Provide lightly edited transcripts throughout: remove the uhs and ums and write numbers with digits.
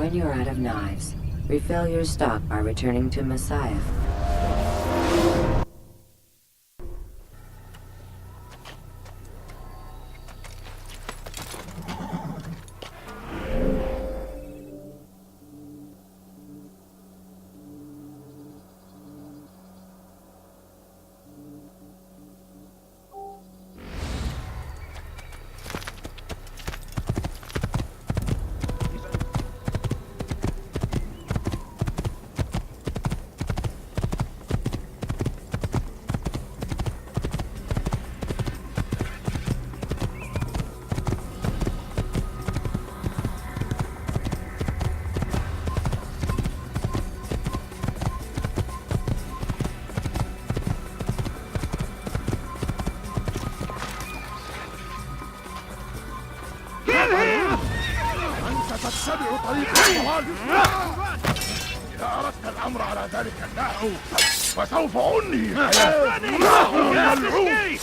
When you're out of knives, refill your stock by returning to Messiah. تتبع طريق الضلال. إذا أردت الأمر على ذلك النحو فسوف أنهي حياته الملعون.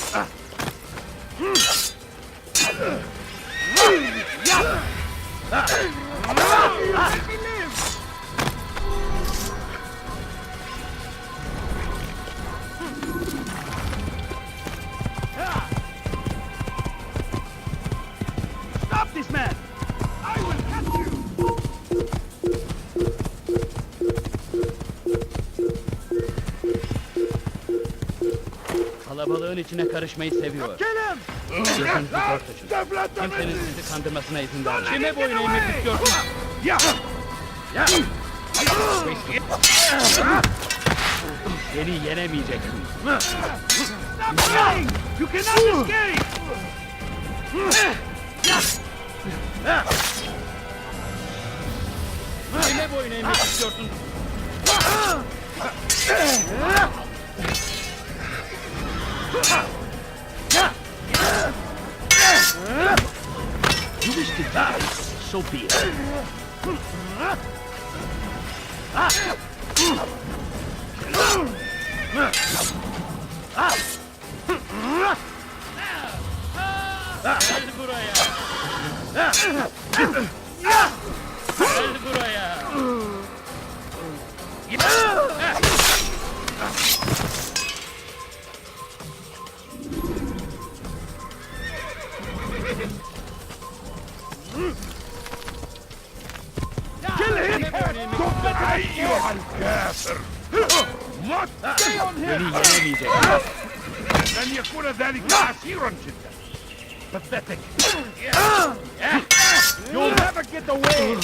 Stop this man! I will catch you! Kalabalığın içine karışmayı seviyor. Kill him! Gözünüzü dört açın. Kimsenin sizi kandırmasına izin vermeyin. Kime boyun eğmek istiyorsun? Beni yenemeyeceksin. Stop running! You cannot escape! Kime boyun eğmek istiyorsun? You wish to die, so be it. Gel buraya. Gel buraya. Kill him! أيها الكافر! مت! Beni yenemeyeceksin. لن يكون ذلك عسيرا جدا. Pathetic. You'll never get away.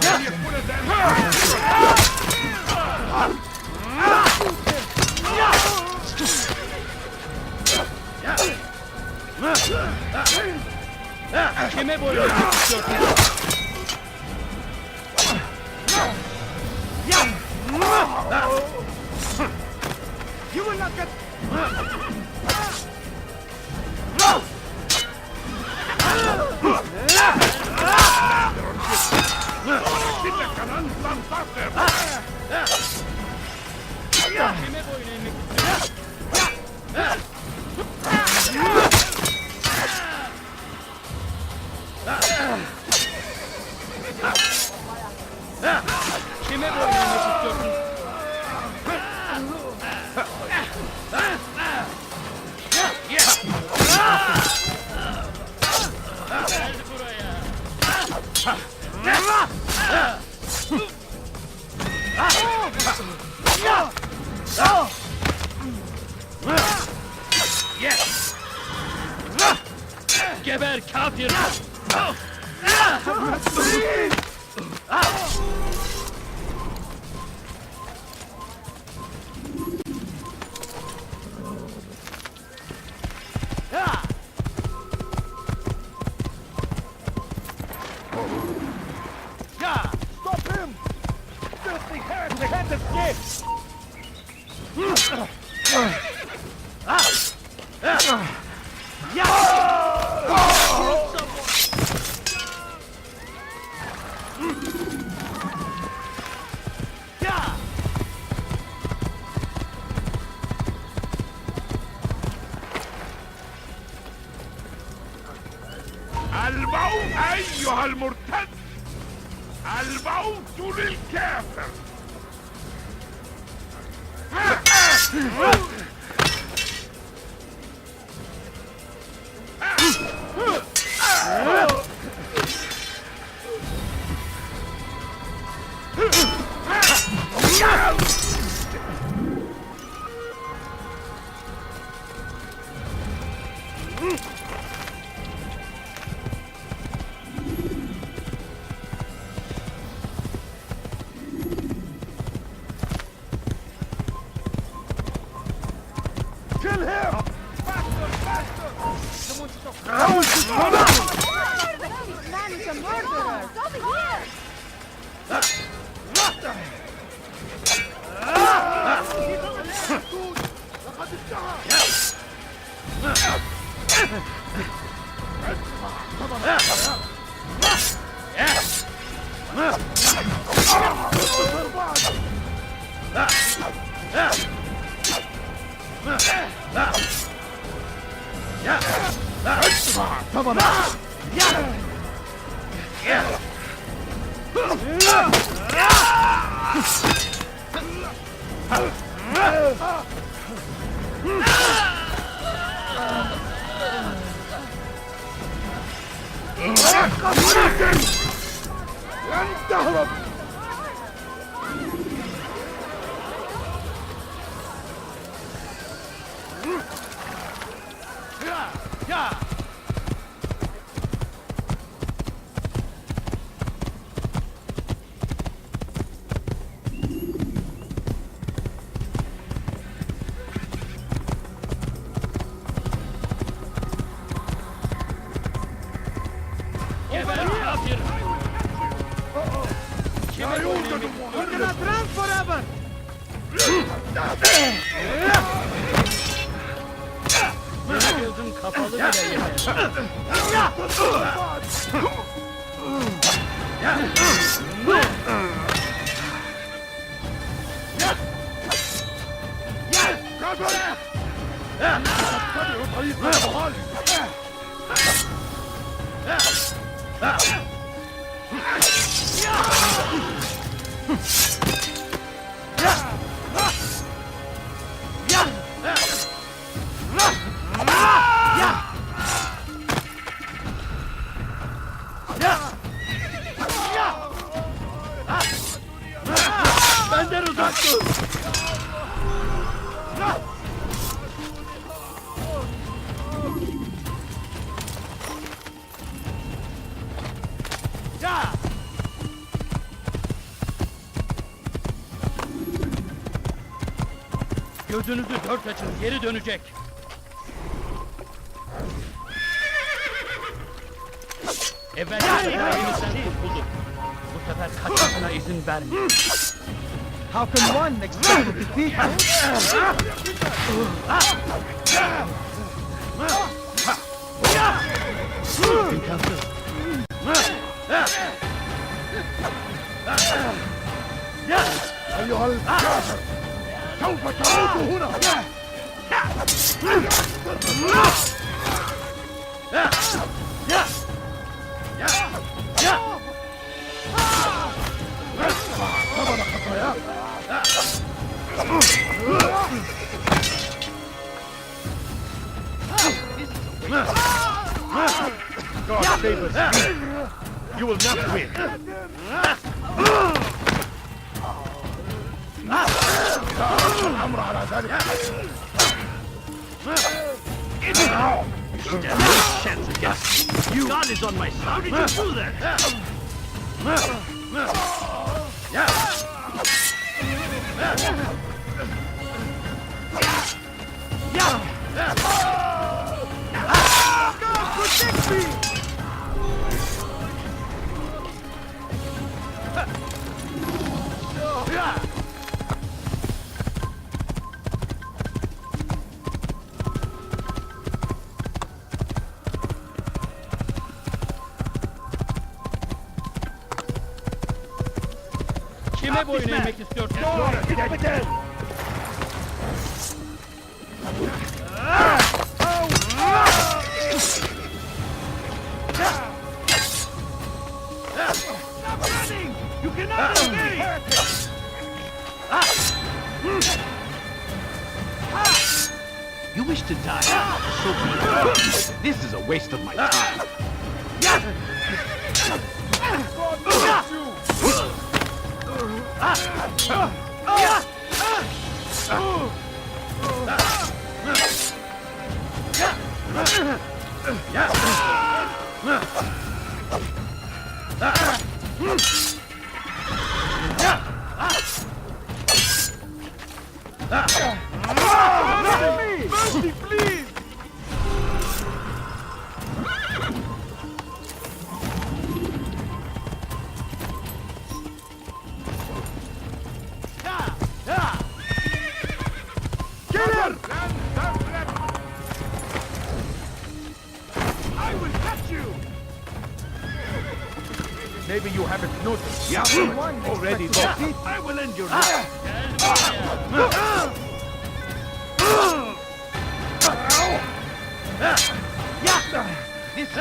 لن يكون ذلك عسيرا. Kime boyun eğmek istiyorsun? You will not get... إنك لن تنتصر. Kime boyun eğmek istiyorsun? Kime boyun eğmek istiyorsun? Gel buraya. Geber kafir! Stop him! Filthy heretic! Can't escape! الموت أيها المرتد! الموت للكافر. Kill him! Faster, faster! Someone stop! Man is a murderer! Over here! لقد انتهى! لن تهرب! We're gonna drown forever! Gözün kapalı bile yeter. تتبع طريق الظالم. Benden uzak dur. Gözünüzü dört açın, geri dönecek. Evvelki elimizden kurtulduk. Bu sefer kaçmasına izin vermeyin. How can one expect to defeat İmkansız. أيها الكافر سوف تموت هنا. ثمن خطاياك. God save us. You will not win. الأمر على ذلك. Chance against you. God is on my side. How did you do that? God, protect me! Kime boyun eğmek istiyorsun? Stop running! You wish to die? So be it. This is a waste of my time. Mercy, please! Kill him! I will catch you! Maybe you haven't noticed. Yeah, Already defeat. I will end your life. This is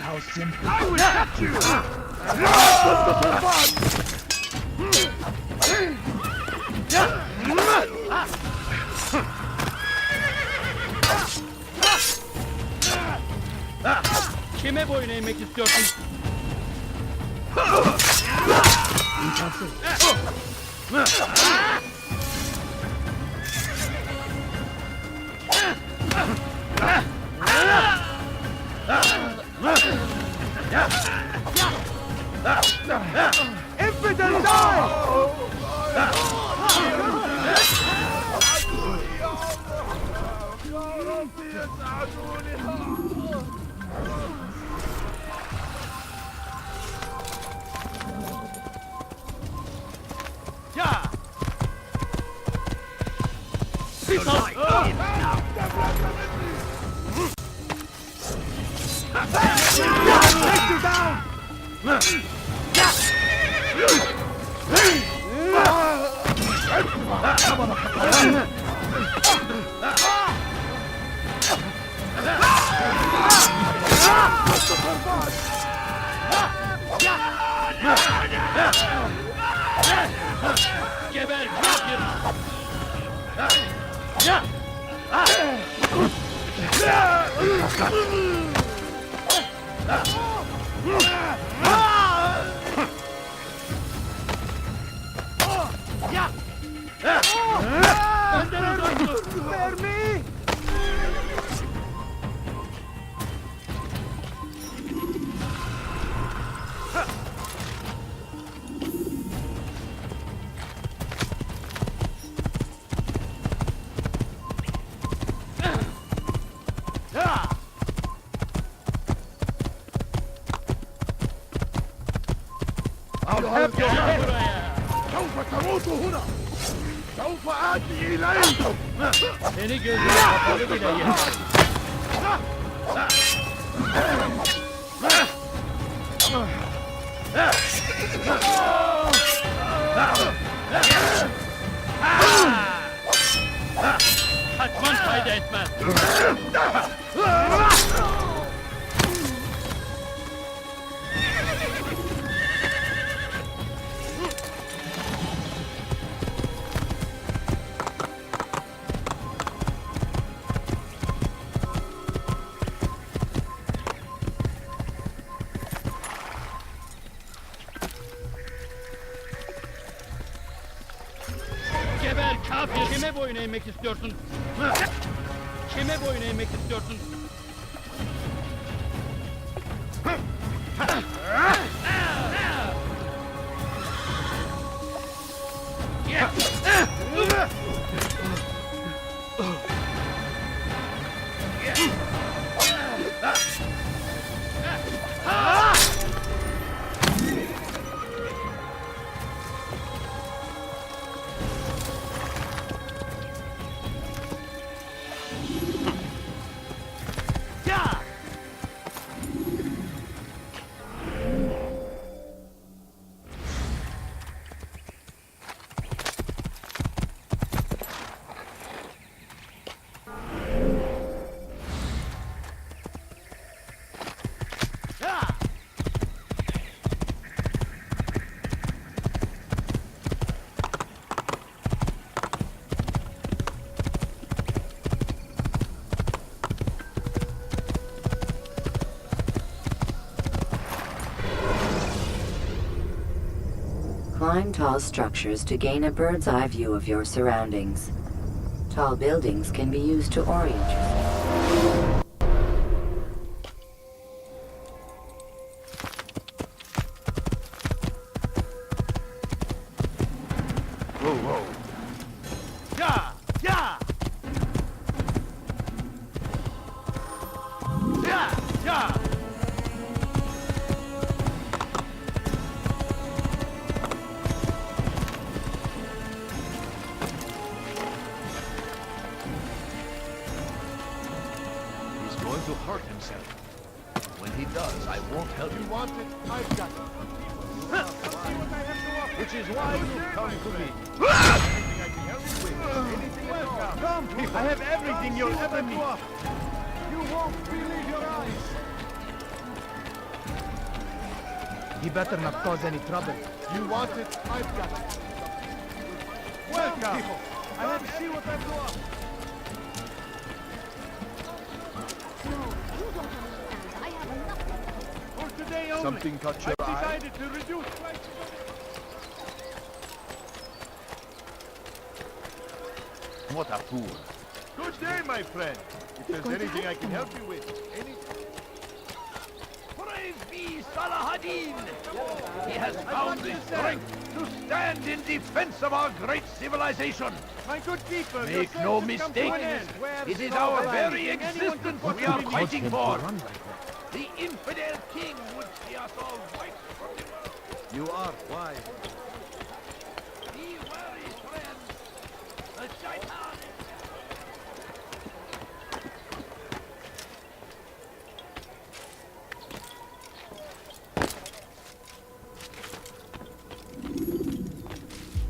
How simple. I will catch you! Kime boyun eğmek istiyorsun? Infidel die! Take you down! Geber kafir! Benden uzak dur! Spare me! I'll have your Gel head! buraya! سوف تموت هنا! سوف آتي إليك! Seni gözüne kapalı bile yeter. Kaçman fayda etmez. Geber kafir! Kime boyun eğmek istiyorsun? Kime boyun eğmek istiyorsun? Climb tall structures to gain a bird's eye view of your surroundings. Tall buildings can be used to orient yourself. Whoa, whoa. Yeah, yeah. Yeah, yeah. He's going to hurt himself. When he does, I won't help You him. want it? I've got it. Which is why you come to me. Anything I can help you with? Anything at all? Come, I have everything you'll ever need. You won't believe your eyes. He better not cause any trouble. You want it? I've got it. Welcome. I have see what I've got. I have enough. For today only. Something caught your I've eye? decided to reduce prices. What a fool. Good day, my friend. If there's anything I can help you with, Praise be Salahadin! He has found the strength to stand in defense of our great civilization. my good people, Make your no service has come to mistake, an end. it is No our way. very Anyone can existence put we are you in fighting for. Run like that. The infidel king would see us all wiped from the world. You are wise. Be wary, friends. The shaitan is...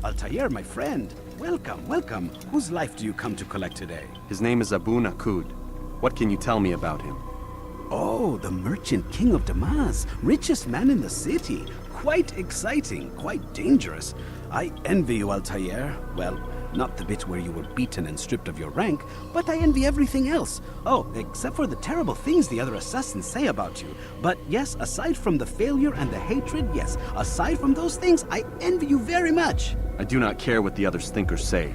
Altair, my friend. Welcome, welcome. Whose life do you come to collect today? His name is Abun Acun. What can you tell me about him? Oh, the merchant king of Damascus, richest man in the city. Quite exciting, quite dangerous. I envy you, Altair. Well, not the bit where you were beaten and stripped of your rank, but I envy everything else. Oh, except for the terrible things the other assassins say about you. But yes, aside from the failure and the hatred, yes, aside from those things, I envy you very much. I do not care what the others think or say.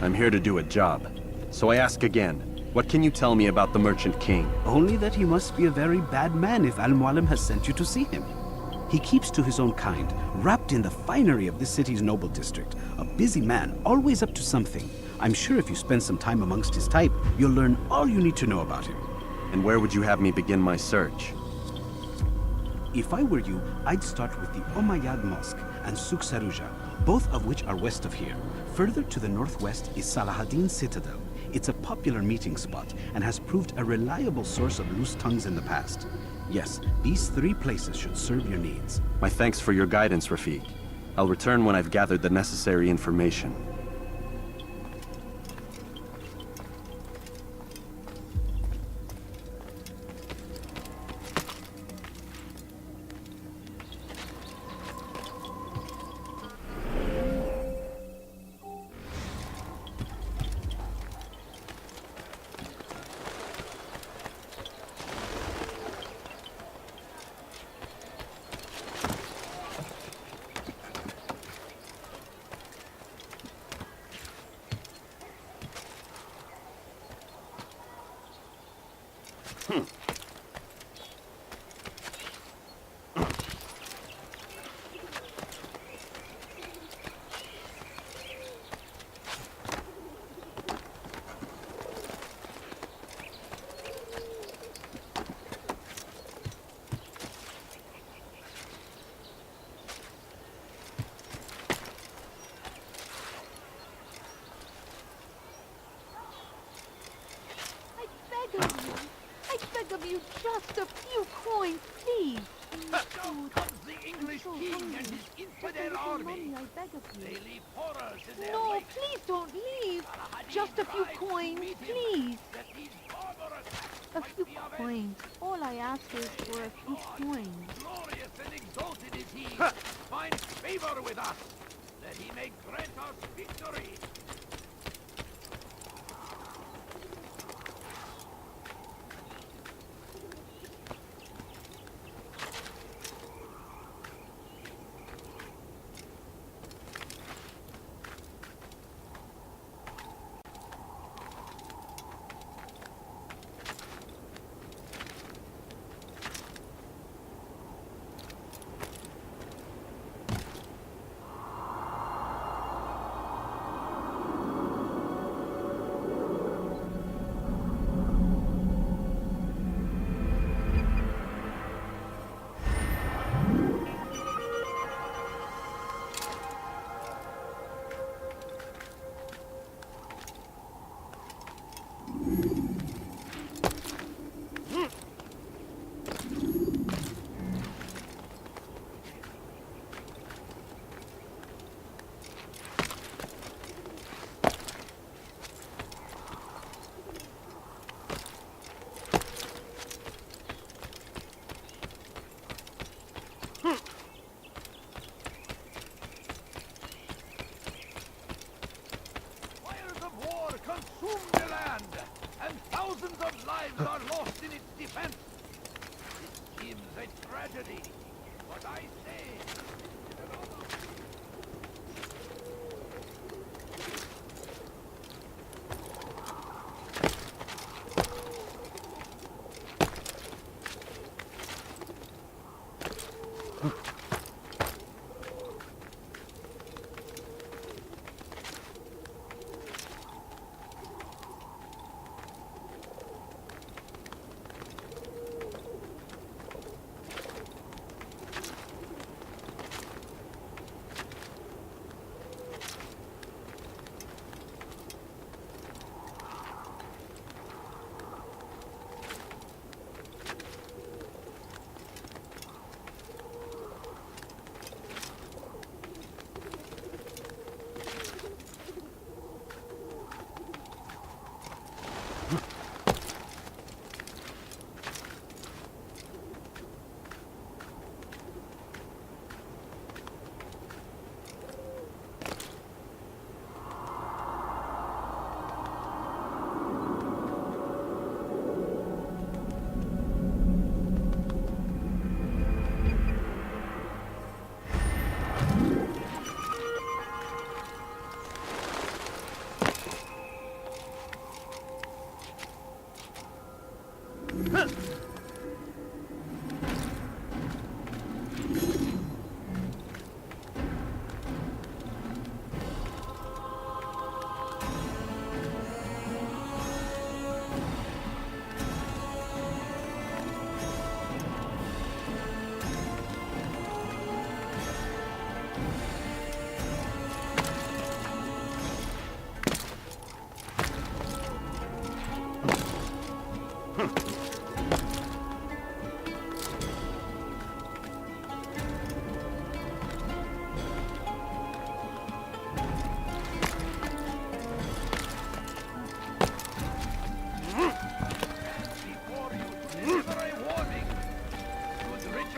I'm here to do a job. So I ask again, what can you tell me about the Merchant King? Only that he must be a very bad man if Al-Mualim has sent you to see him. He keeps to his own kind, wrapped in the finery of this city's noble district. A busy man, always up to something. I'm sure if you spend some time amongst his type, you'll learn all you need to know about him. And where would you have me begin my search? If I were you, I'd start with the Umayyad Mosque and Souk Saruja, both of which are west of here. Further to the northwest is Salahaddin Citadel. It's a popular meeting spot and has proved a reliable source of loose tongues in the past. Yes, these three places should serve your needs. My thanks for your guidance, Rafiq. I'll return when I've gathered the necessary information. I beg of you, just a few coins, please. Down comes the English king and his infidel army. Money, I beg of They you. leave horrors in their No, wake. please don't leave. Saladin Just a few rides to coins, meet him. please. Let these barbarous acts A might few be avenged. coins. All I ask is for a few coins. Glorious and exalted is he. Find favor with us, that he may grant us victory. Fires of war consume the land, and thousands of lives are lost in its defense. It seems a tragedy, but I say...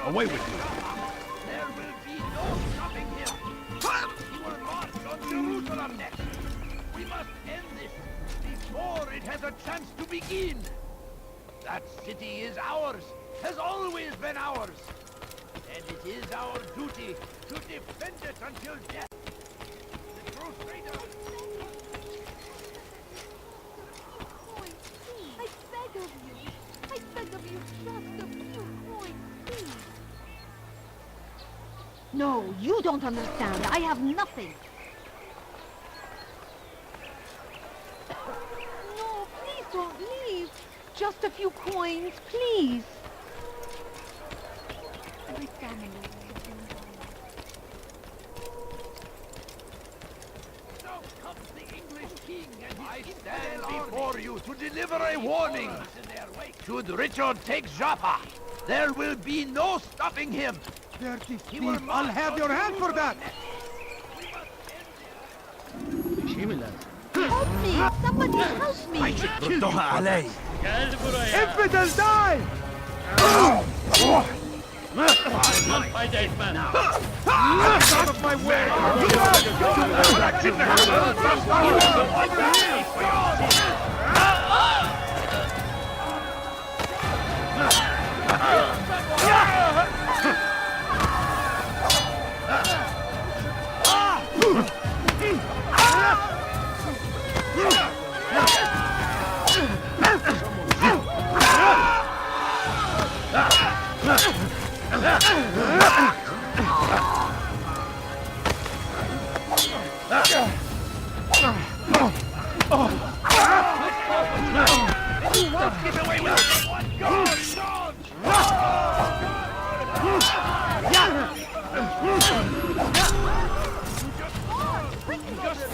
Away with you. There will be no stopping him. He will march on Jerusalem next. We must end this before it has a chance to begin. That city is ours, has always been ours. And it is our duty to defend it until death. The Crusaders... I beg of you. I beg of you just a few coins, please. No, you don't understand. I have nothing. No, please don't leave. Just a few coins, please. My family. Now comes the English king, and I stand before you to deliver a warning. Should Richard take Jaffa, there will be no stopping him. Dirty He will thief, I'll have your hand for that! Bir şey mi lazım? Help me! Somebody help me! ردها علي. Gel buraya. Infidel, die! Fayda etmez. Out of my way!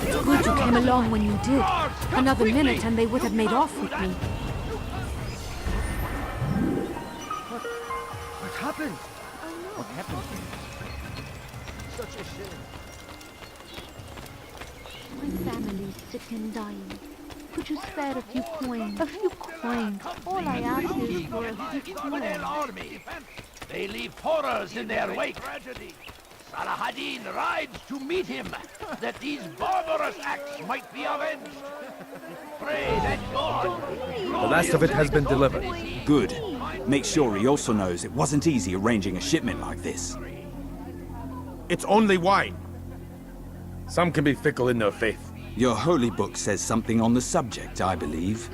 It's good you came along when you did. Another minute and they would have made off with me. What happened? What happened? Such a shame. My family's sick and dying. Could you spare a few coins? A few coins. All I ask is for a few Infidel coins. army. They leave horrors in their wake. Salah-ad-Din rides to meet him, that these barbarous acts might be avenged. Pray that God... The last of it has been delivered. Good. Make sure he also knows it wasn't easy arranging a shipment like this. It's only wine. Some can be fickle in their faith. Your holy book says something on the subject, I believe.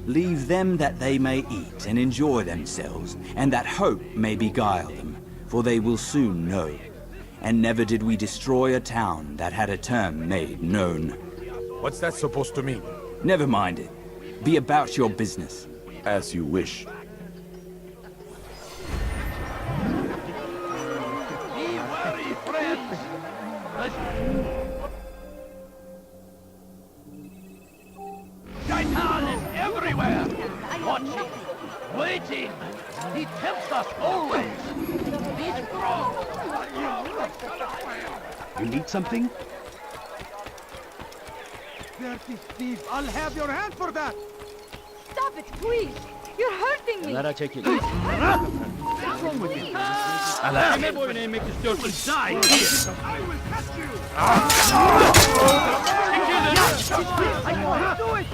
Leave them that they may eat and enjoy themselves, and that hope may beguile them, for they will soon know. And never did we destroy a town that had a term made known. What's that supposed to mean? Never mind it. Be about your business. As you wish. Be wary, friends! Shaitan is everywhere! Watching, waiting! He tempts us always! Be strong! You need something? Dirty thief! I'll have your hand for that! Stop it, please! You're hurting me! Lara çekil. What's wrong with you? Kime boyun eğmek istiyorsun? I will catch you! I can't do it!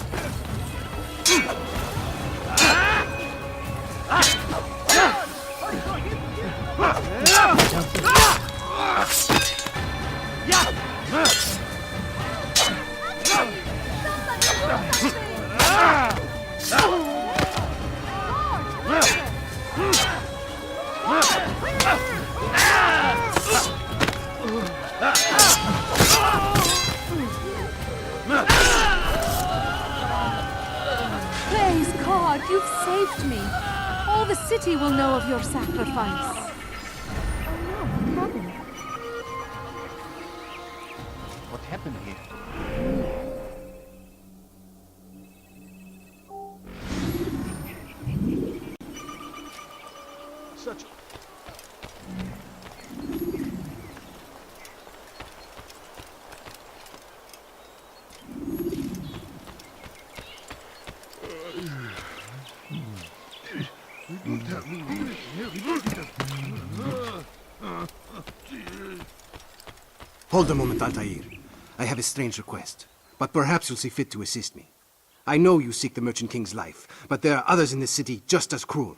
Praise God, you've saved me. All the city will know of your sacrifice. What happened here? Such... Hold a moment, Altair. I have a strange request, but perhaps you'll see fit to assist me. I know you seek the Merchant King's life, but there are others in this city just as cruel.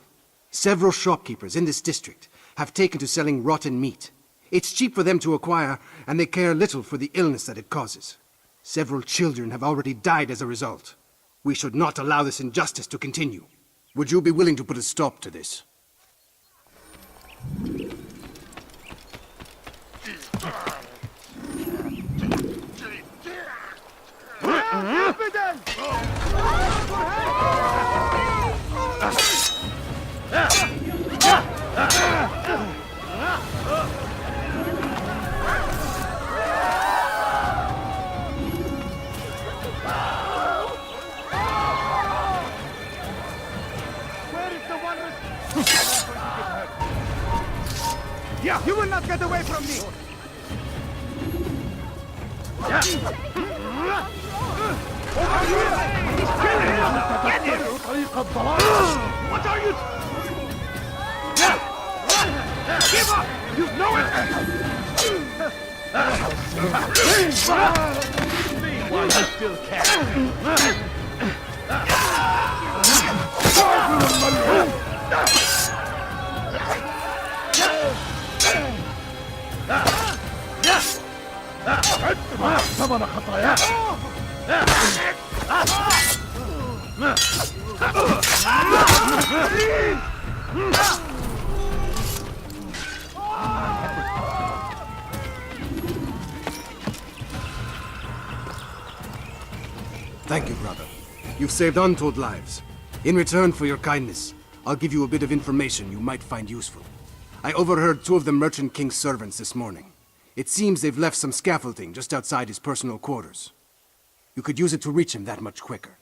Several shopkeepers in this district have taken to selling rotten meat. It's cheap for them to acquire, and they care little for the illness that it causes. Several children have already died as a result. We should not allow this injustice to continue. Would you be willing to put a stop to this? Yeah, you will not get away from me! Over here! He's killing him! Get him! What are you... Give up! You know it! While you still can. ثمن خطاياه. Thank you, brother. You've saved untold lives. In return for your kindness, I'll give you a bit of information you might find useful. I overheard two of the Merchant King's servants this morning. It seems they've left some scaffolding just outside his personal quarters. You could use it to reach him that much quicker.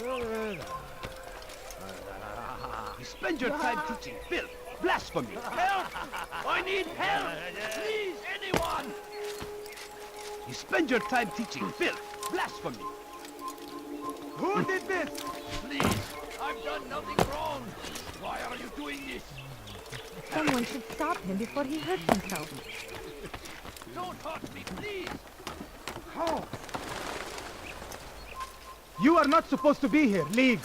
You spend your time teaching filth, blasphemy. Help! I need help! Please, anyone! You spend your time teaching filth, blasphemy. Who did this? Please, I've done nothing wrong. Why are you doing this? Someone should stop him before he hurts himself. Don't hurt me, please. How? You are not supposed to be here. Leave.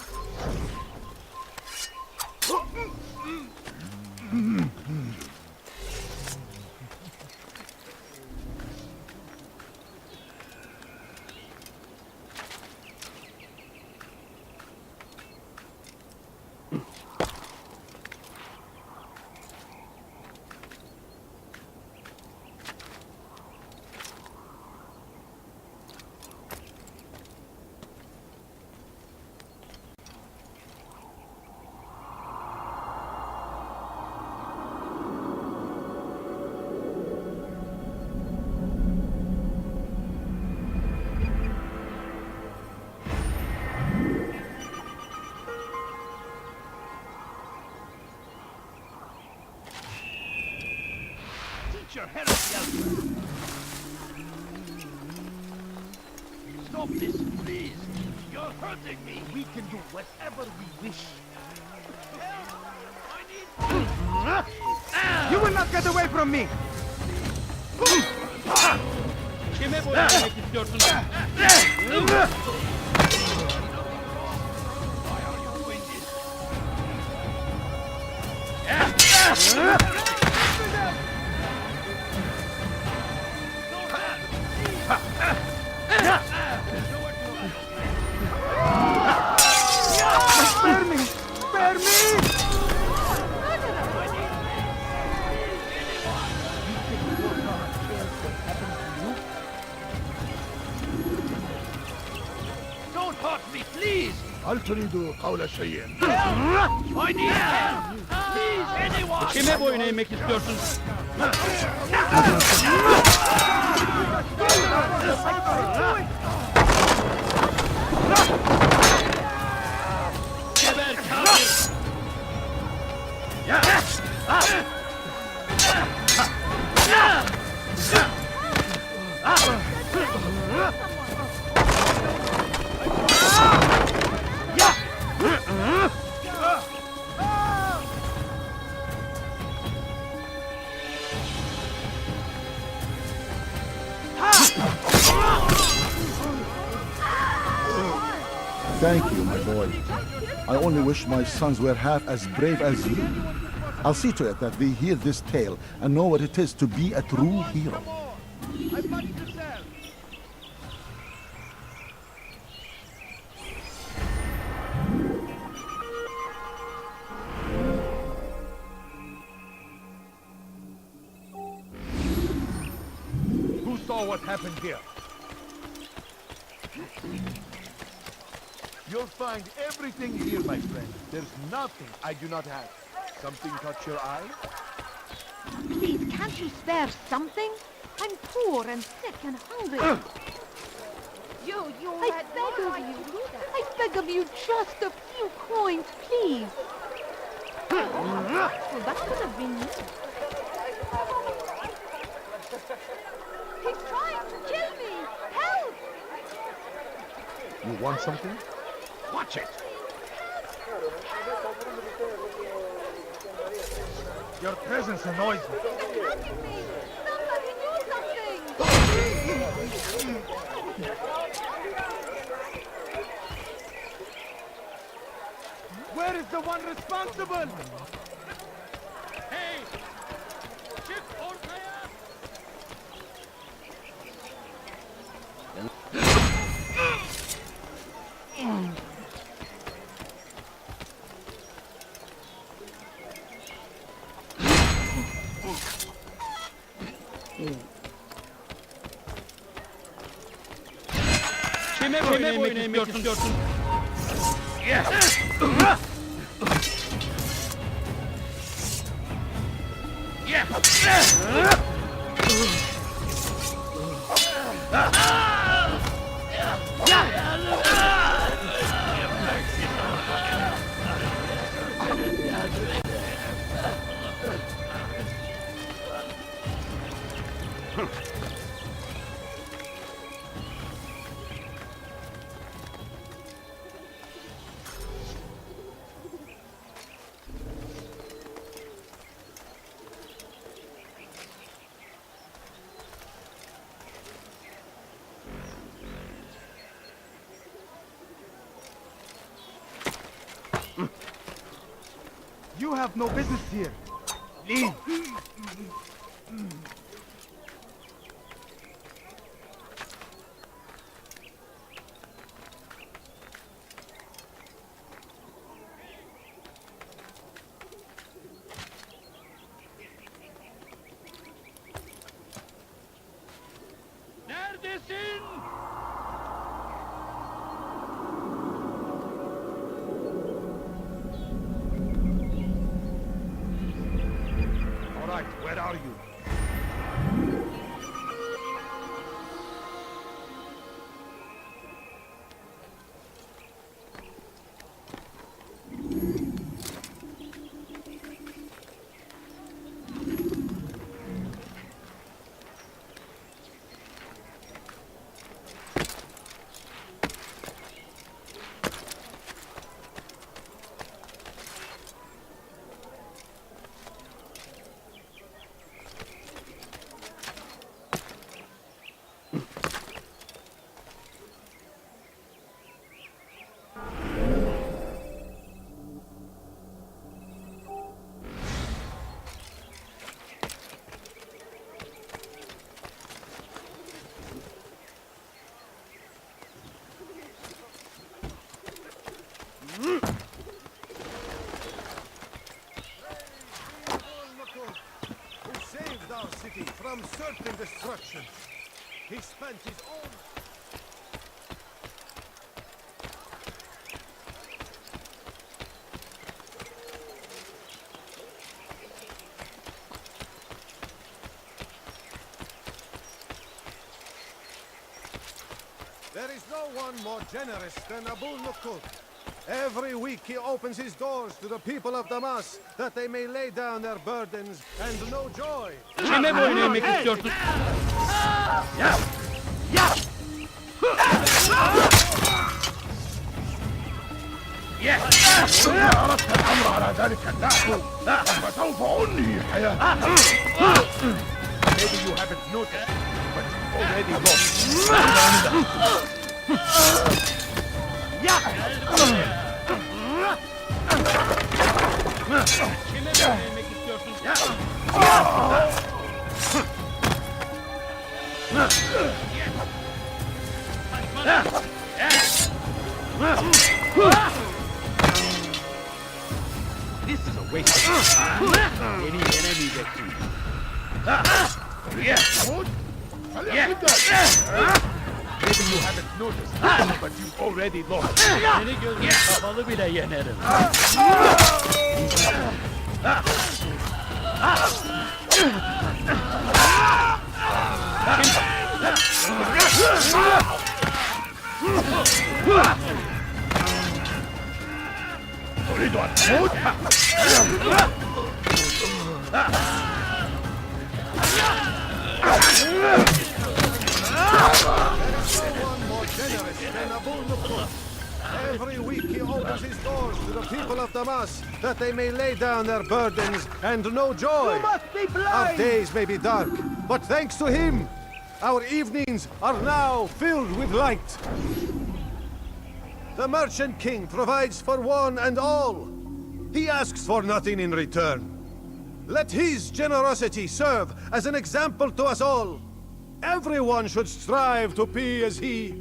Your heresy elsewhere. Stop this, please. You're hurting me. We can do whatever we wish. You will not get away from me. Kime boyun eğmek istiyorsun? Why are you doing this? Spare me! Spare me! Don't hurt me, please! هل تريد قول شيء؟ I need help! Please, anyone! Kime boyun eğmek istiyorsun? Geber kafir! Thank you, my boy. I only wish my sons were half as brave as you. I'll see to it that they hear this tale and know what it is to be a true hero. I've much to sell. Who saw what happened here? You'll find everything here, my friend. There's nothing I do not have. Something caught your eye? Please, can't you spare something? I'm poor and sick and hungry. I beg of you. I beg of you just a few coins, please. Well, that could have been you. He's trying to kill me! Help! You want something? Watch it! Your presence annoys me. He's attacking me! Somebody do something! Where is the one responsible? Hey! Çık ortaya! Kime boyun eğmek istiyorsun? You have no business here. Leave. Neredesin? All right, where are you? Who saved our city from certain destruction. He spent his own... There is no one more generous than Abun Acun. Every week he opens his doors to the people of Damascus that they may lay down their burdens and know joy. Kime boyun eğmek istiyorsun? Ya! Ya! أردت الأمر على ذلك النحو فسوف أنهي حياتك. Maybe you haven't noticed, but you already lost. Kime boyun eğmek istiyorsun? This is a waste of time. Any enemy that you... Maybe you haven't noticed, but you already lost. Seni gözüm kapalı bile yenerim. تريد أن تموت؟ Every week he opens his doors to the people of Damascus that they may lay down their burdens and know joy. You must be blind! Our days may be dark, but thanks to him, our evenings are now filled with light. The Merchant King provides for one and all. He asks for nothing in return. Let his generosity serve as an example to us all. Everyone should strive to be as he.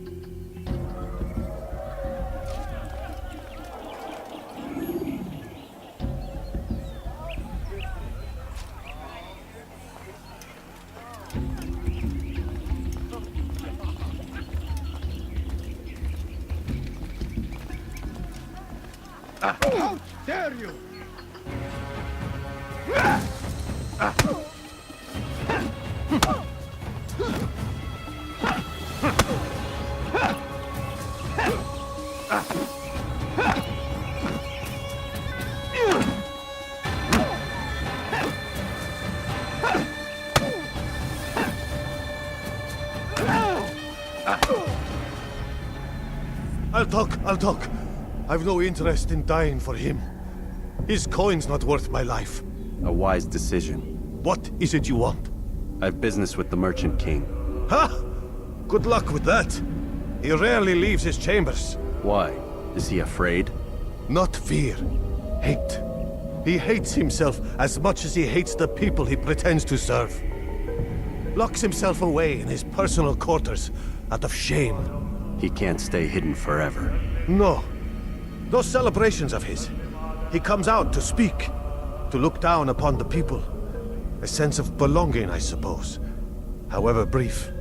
How dare you! I'll talk. I've no interest in dying for him. His coin's not worth my life. A wise decision. What is it you want? I've business with the Merchant King. Ha! Good luck with that. He rarely leaves his chambers. Why? Is he afraid? Not fear. Hate. He hates himself as much as he hates the people he pretends to serve. Locks himself away in his personal quarters out of shame. He can't stay hidden forever. No. Those celebrations of his. He comes out to speak, to look down upon the people. A sense of belonging, I suppose. However brief.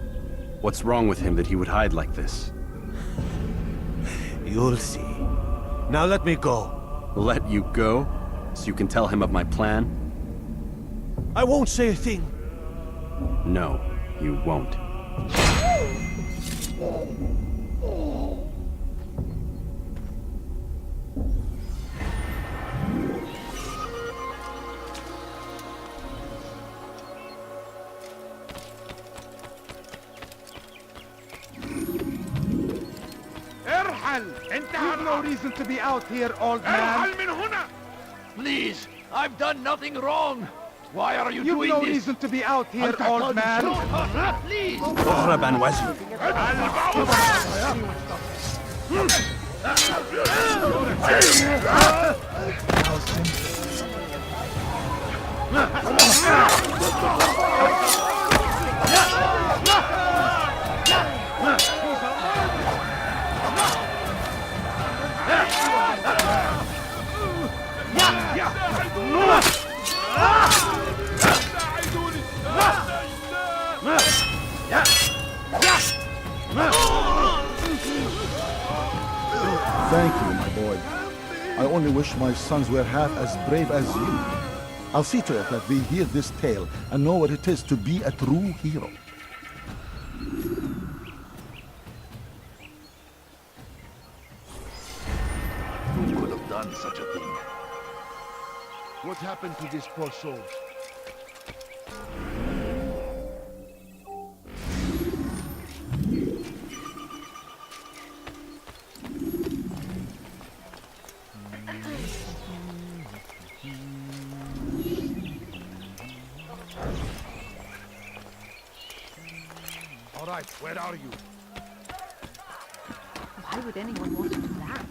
What's wrong with him that he would hide like this? You'll see. Now let me go. Let you go? So you can tell him of my plan? I won't say a thing. No, you won't. You've no reason to be out here, old man. Please, I've done nothing wrong. Why are you doing You've no this? reason to be out here, old man. Don't touch her, please. Thank you, my boy. I only wish my sons were half as brave as you. I'll see to it that they hear this tale and know what it is to be a true hero. Who could have done such a thing? What happened to this poor soul? All right, where are you? Why would anyone want to do that?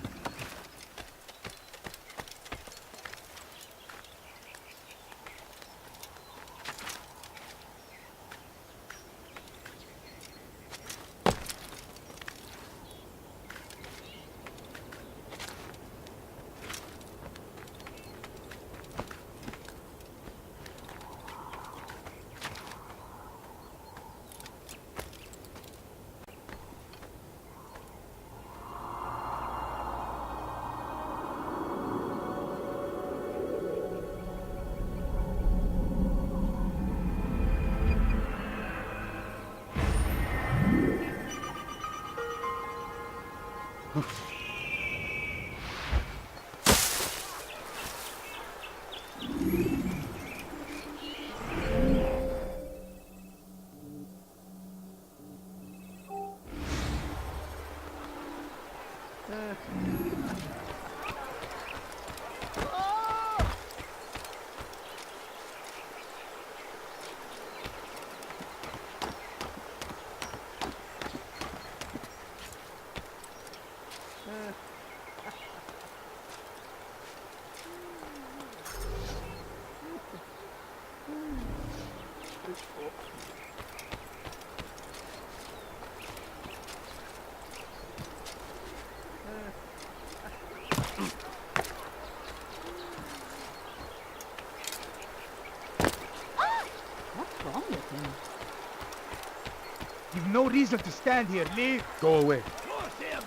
You've no reason to stand here. Leave. Go away. Curse him!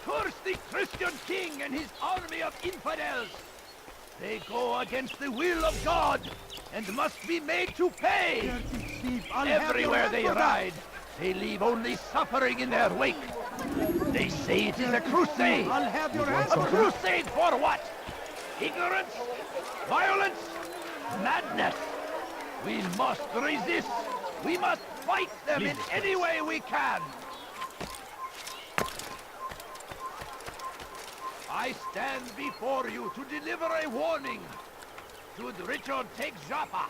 Curse the Christian king and his army of infidels! They go against the will of God and must be made to pay! Everywhere they ride, they leave only suffering in their wake. They say it is a crusade! A crusade for what? Ignorance? Violence? Madness! We must resist! We must fight them in any way we can! I stand before you to deliver a warning. Should Richard take Joppa,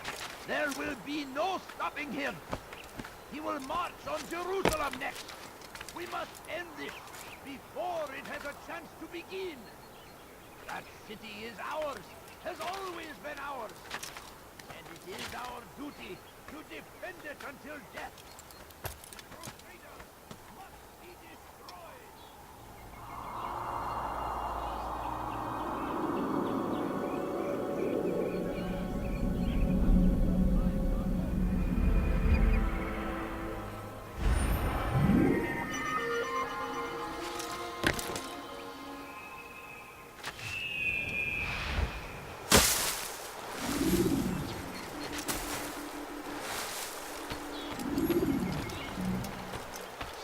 there will be no stopping him. He will march on Jerusalem next. We must end this before it has a chance to begin. That city is ours, has always been ours. And it is our duty to defend it until death. Crusaders must be destroyed.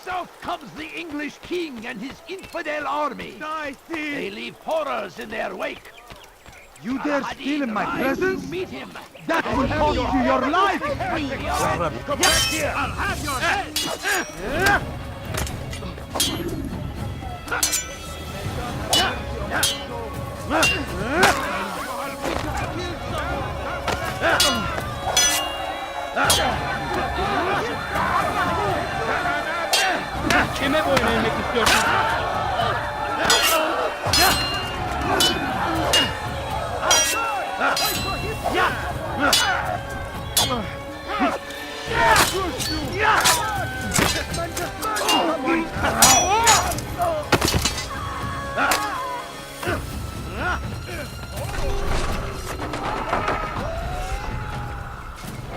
South comes the English king and his infidel army. They leave horrors in their wake. You dare steal in my Rise to presence? meet him. That will cost you your life! Come back here! I'll have your head! Kime boyun eğmek istiyorsun?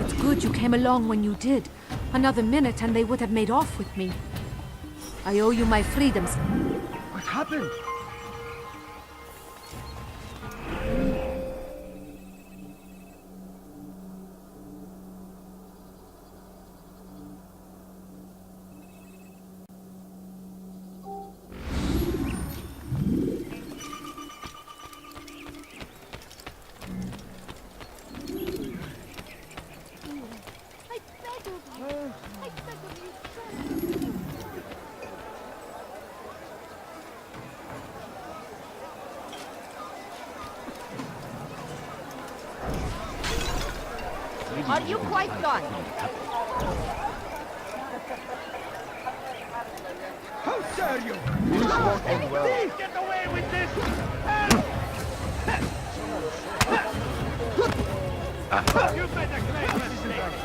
It's good you came along when you did. Another minute and they would have made off with me. I owe you my freedoms. What happened? I beg of you. I beg of you, trust me. Are you quite done? How dare you! This won't end well. Get away with this! You better claim your snake!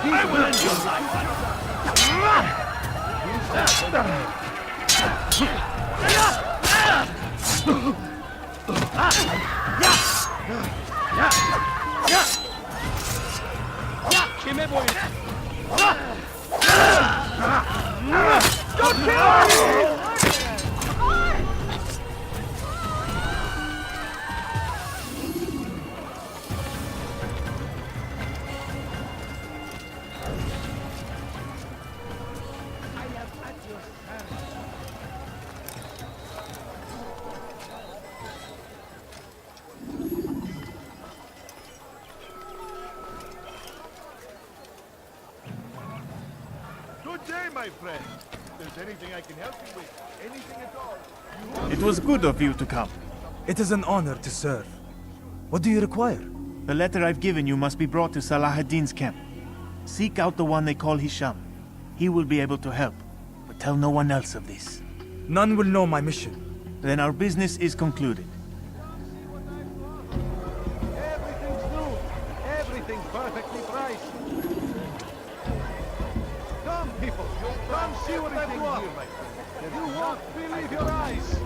I will end your Kime boyun? Don't kill me! Good day, my friend. If there's anything I can help you with, anything at all. It was good of you to come. It is an honor to serve. What do you require? The letter I've given you must be brought to Salah ad-Din's camp. Seek out the one they call Hisham. He will be able to help, but tell no one else of this. None will know my mission. Then our business is concluded. Everything's new. Everything's perfectly priced. Come, people. Come see what I've brought. You won't believe your eyes.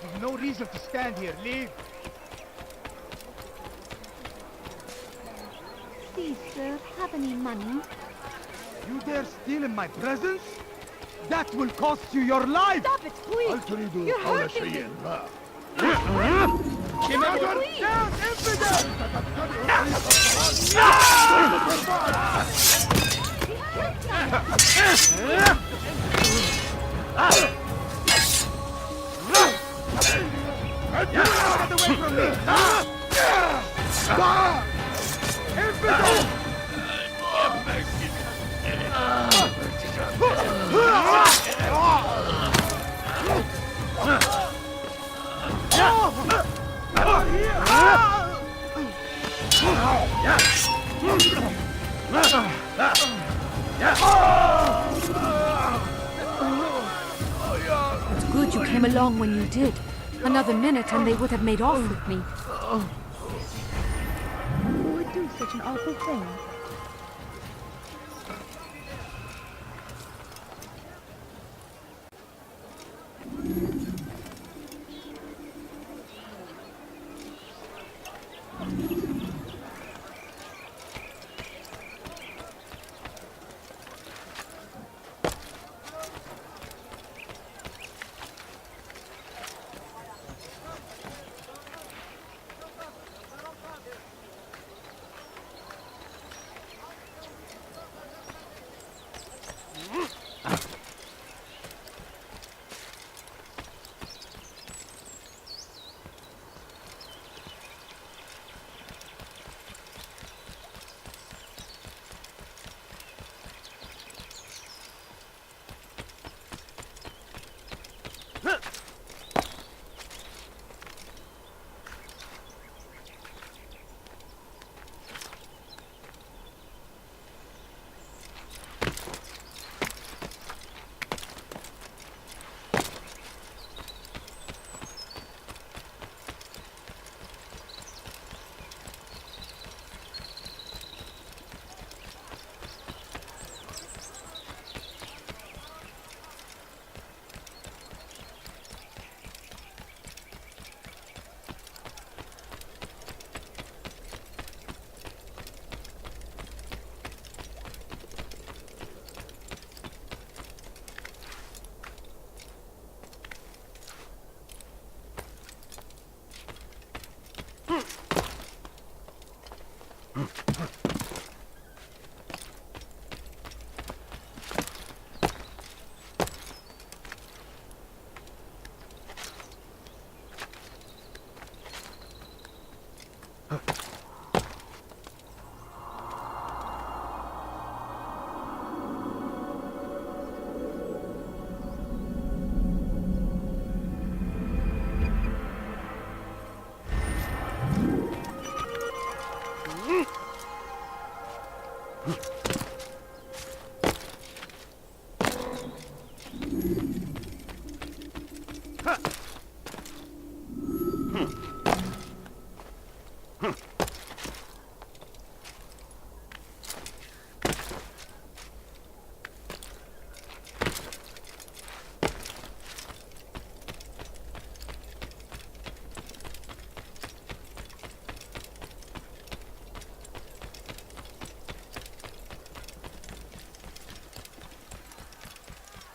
There's no reason to stand here. Leave. sir have any money? You dare steal in my presence? That will cost you your life! Stop it, please! You're hurting me! Down, infidel! Get away from me! Infidel! It's good you came along when you did. Another minute and they would have made off with me. Who would do such an awful thing?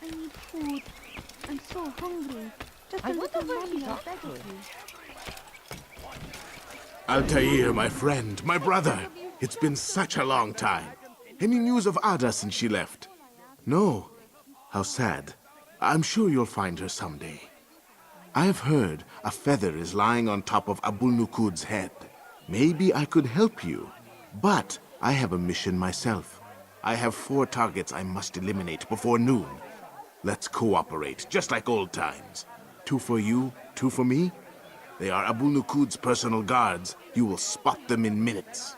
I need food. I'm so hungry. Just a little money, I beg of you. Altair, my friend, my brother. It's been such a long time. Any news of Ada since she left? No. How sad. I'm sure you'll find her someday. I've heard a feather is lying on top of Abun Acun's head. Maybe I could help you. But I have a mission myself. I have 4 targets I must eliminate before noon. Let's cooperate, just like old times. 2 for you, 2 for me. They are Abun Acun's personal guards. You will spot them in minutes.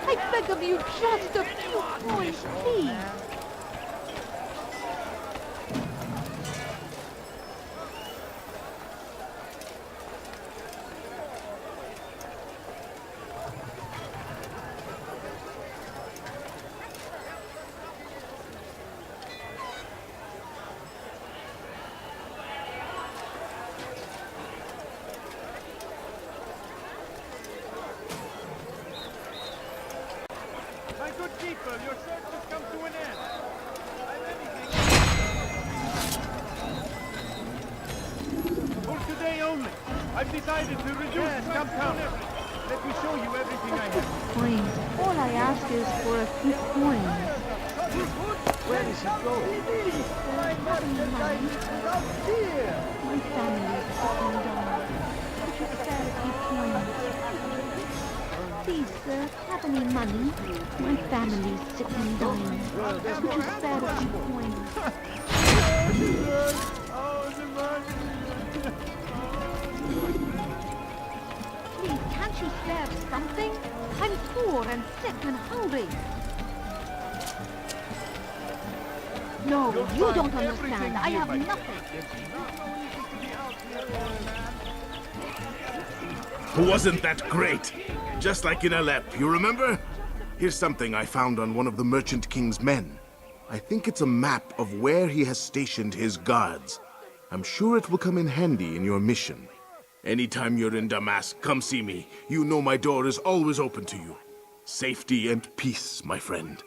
I beg of you, just a few coins, please. search has come to an end. For today only, I've decided to reduce. Yes, come. Let me show you everything I have. Coins. All I ask is for a few coins. Where is it going? My family is sitting down. Could you spare a few coins? Please, sir, have any money? My family's sick and dying. Could you spare a few coins? Please, can't you spare something? I'm poor and sick and hungry. No, you don't understand. I have nothing. Wasn't that great? Just like in Aleppo, you remember? Here's something I found on one of the Merchant King's men. I think it's a map of where he has stationed his guards. I'm sure it will come in handy in your mission. Anytime you're in Damascus, come see me. You know my door is always open to you. Safety and peace, my friend.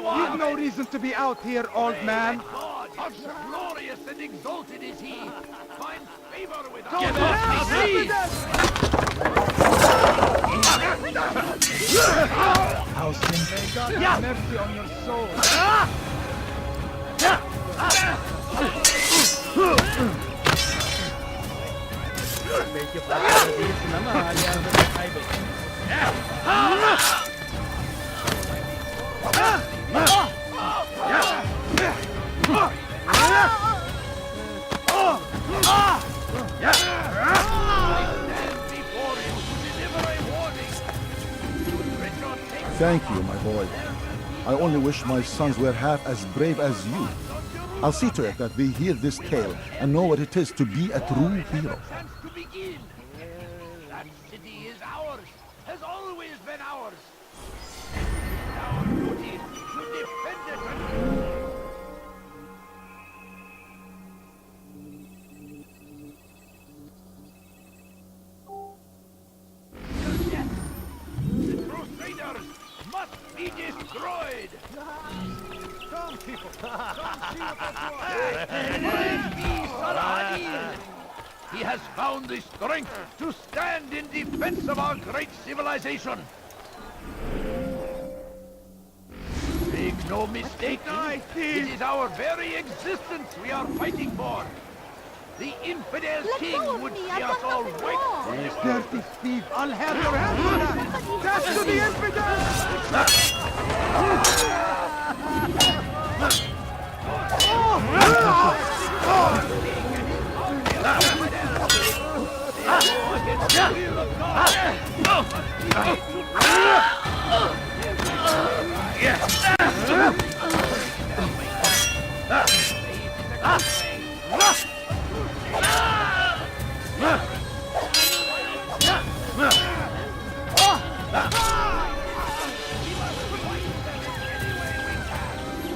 You've no reason to be out here, old man. How glorious and exalted is he! Find favor with us! Get off me, please! How sin? May God have mercy on your soul. Thank you, my boy. I only wish my sons were half as brave as you. I'll see to it that they hear this tale and know what it is to be a true hero. That city is ours, has always been ours. It's our duty to defend it. The Crusaders must be destroyed. Come, people. Come see what Praise be Salah. He has found the strength to stand in defense of our great civilization. Make no mistake, it is our very existence we are fighting for. The infidel king would see us all wiped. You dirty thief! I'll have your hands on that! Dash to the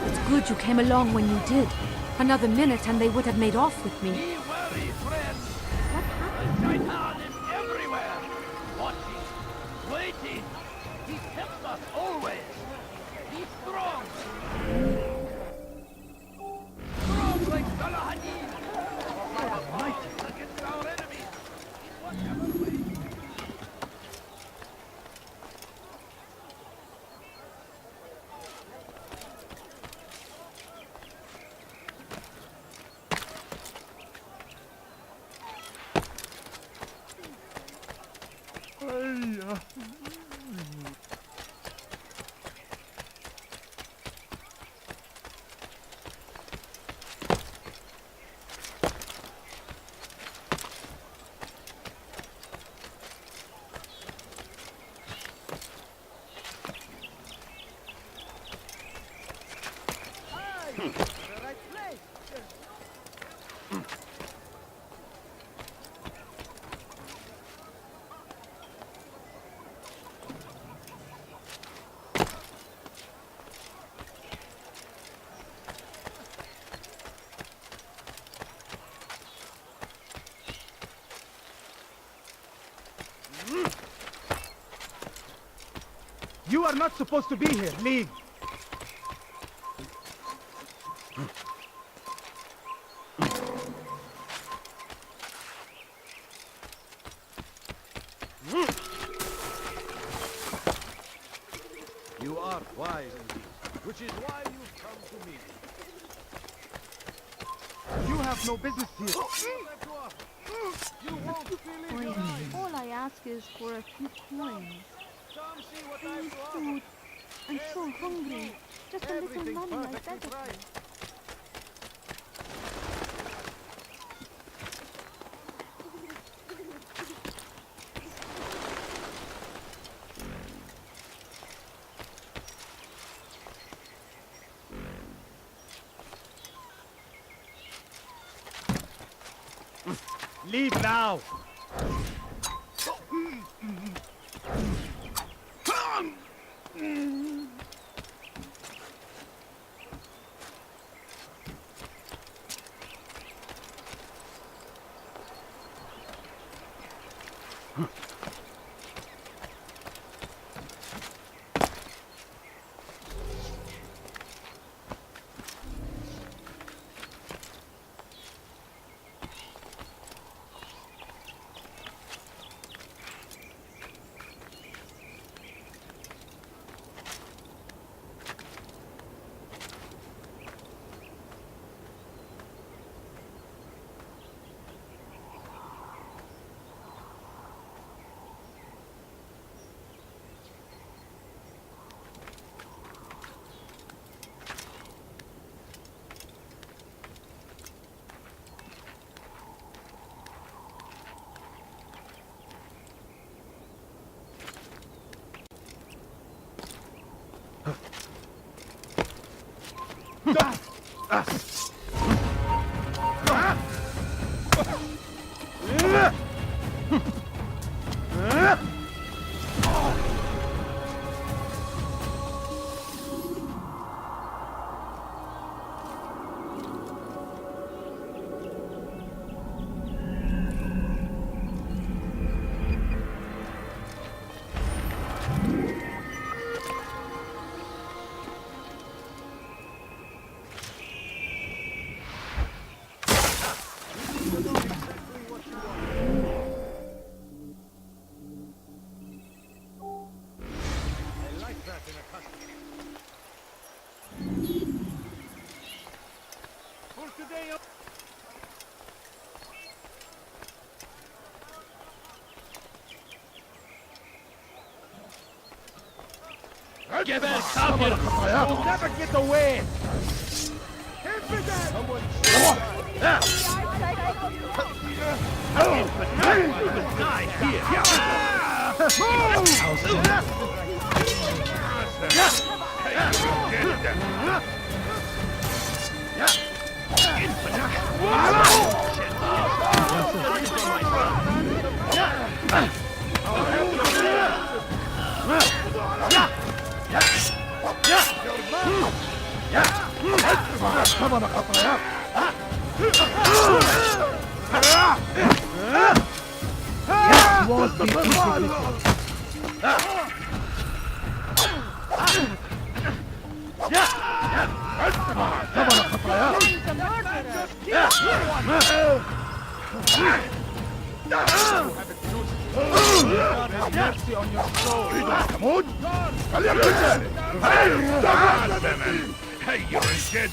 It's good you came along when you did. Another minute and they would have made off with me. Be wary, friends. Shaitan is everywhere. Watching, waiting. He tempts us always. Be strong. Strong like Salah ad-Din. Might against our enemies. In whatever way. You are not supposed to be here. Leave. You are wise indeed, which is why you've come to me. You have no business here. You won't believe your eyes. All I ask is for a few coins. Come see what I I've need to offer. food. I'm so hungry. Just a little Everything money, I perfectly beg of right. you. Leave now. Give it up! You'll never get away! Mercy on your soul. Hey, you're dead.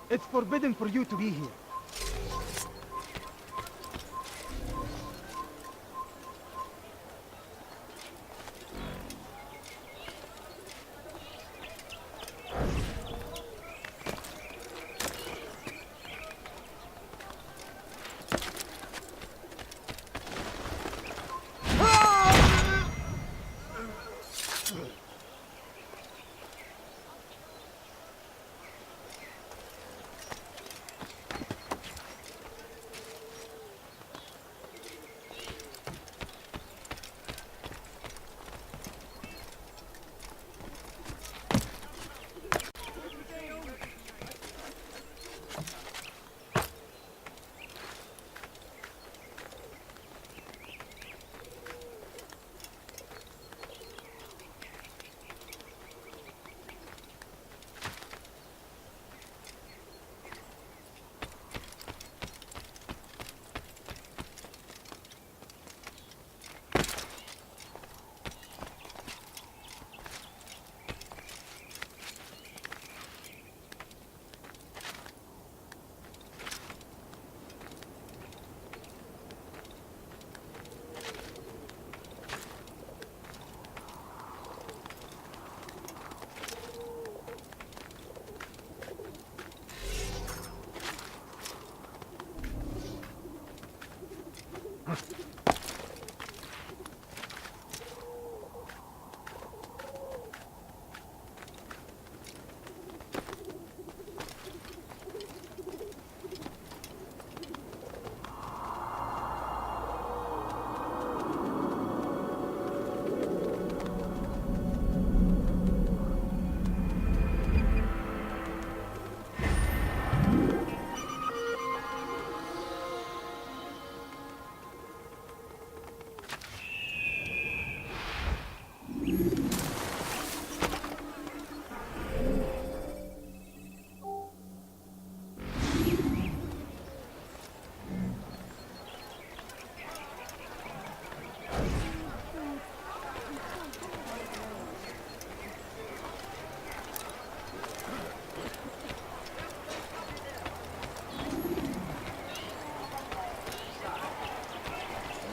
It's forbidden for you to be here.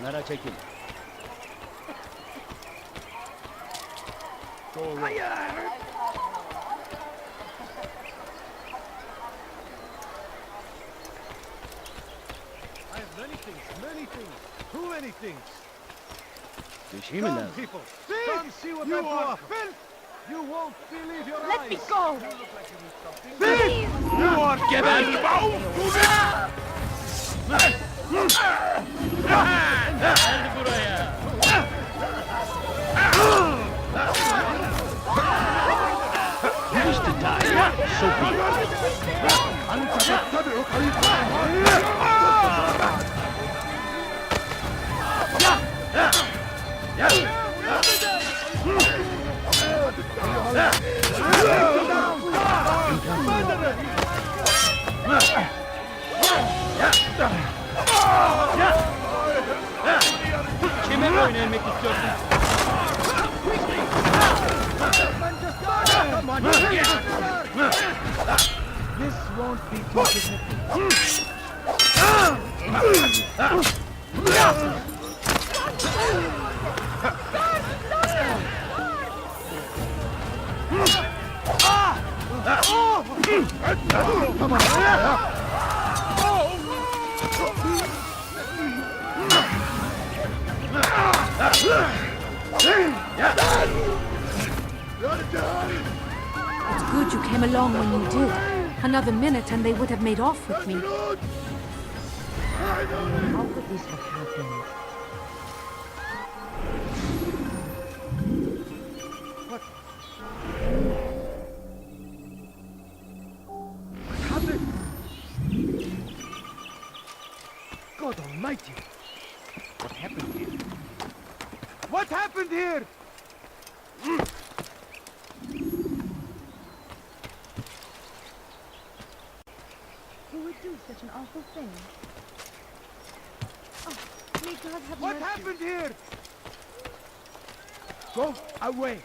Kenara çekil. I have many things. Too many things. Bir şey mi Come, lazım? people. Come see what I have to offer. You won't believe your eyes. Let me go! You look like you need something. You are getting bound to this! Geldi buraya. You wish to die? So be it. Kime boyun eğmek istiyorsun? This won't be too significant. Come on. It's good you came along when you did. Another minute and they would have made off with me. How could this have happened? What happened? God Almighty! What happened here? What happened here? Who would do such an awful thing? Oh, may God have What mercy. happened here? Go away.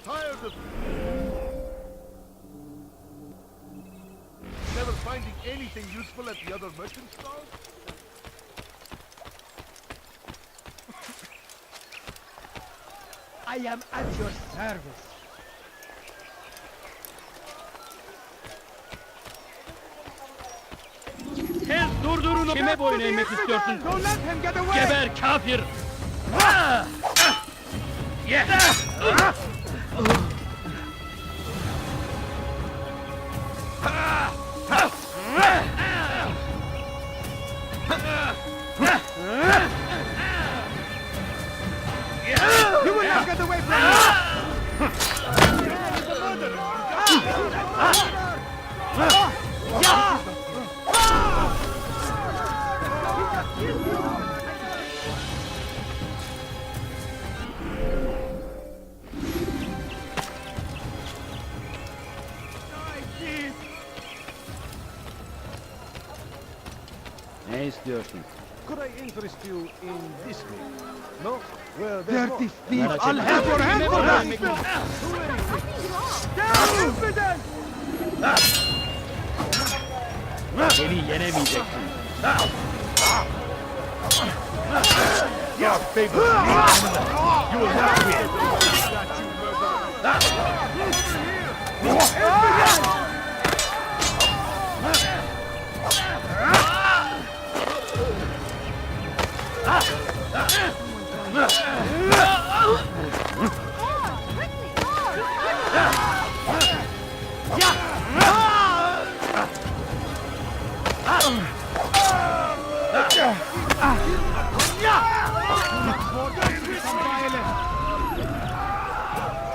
Tired of never finding anything useful at the other merchant stalls? I am at your service. Tez durdurun. Kime boyun eğmek istiyorsun? Geber kafir! You will not get away from me! Ne istiyorsun? Could I interest you in this room? No? Well, Dirty thief! I'll I'll have your hand for that! Down, impudent! Beni yenemeyeceksin. Your favorite meat! You will not win!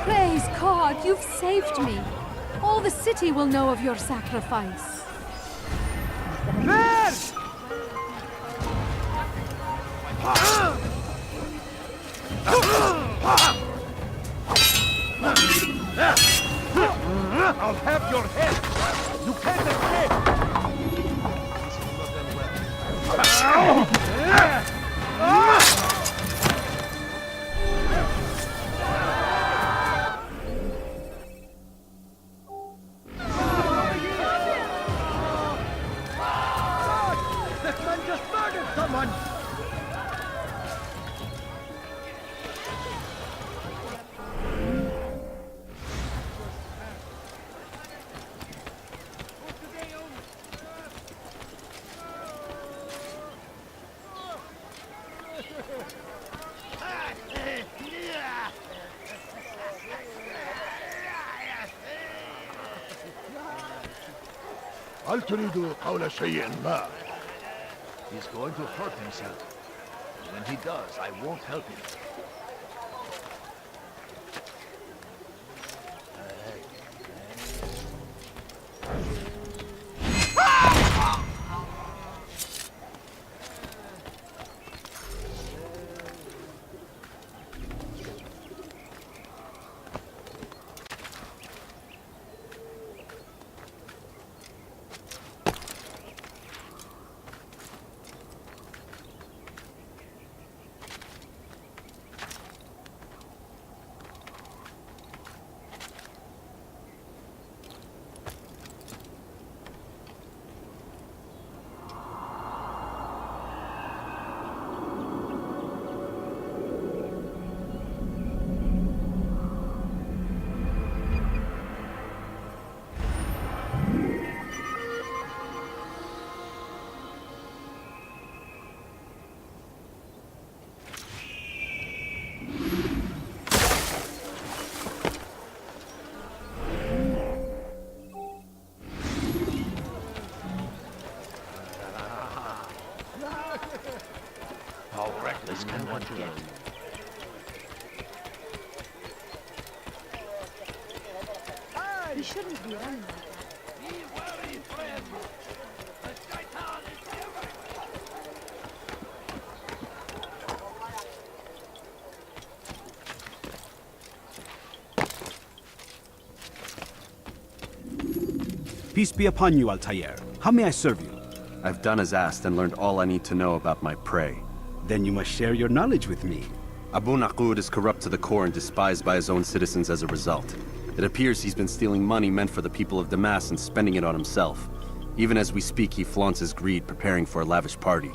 Praise God, you've saved me. All the city will know of your sacrifice. There! I'll have your head! You can't escape! This man just murdered someone! هل تريد قول شيء ما؟ He's going to hurt himself. When he does, I won't help him. How reckless can one get? shouldn't be running like that. Be wary, friend. The shaitan is everywhere. Peace be upon you, Altair. How may I serve you? I've done as asked and learned all I need to know about my prey. Then you must share your knowledge with me. Abun Acun is corrupt to the core and despised by his own citizens as a result. It appears he's been stealing money meant for the people of Damascus and spending it on himself. Even as we speak, he flaunts his greed, preparing for a lavish party.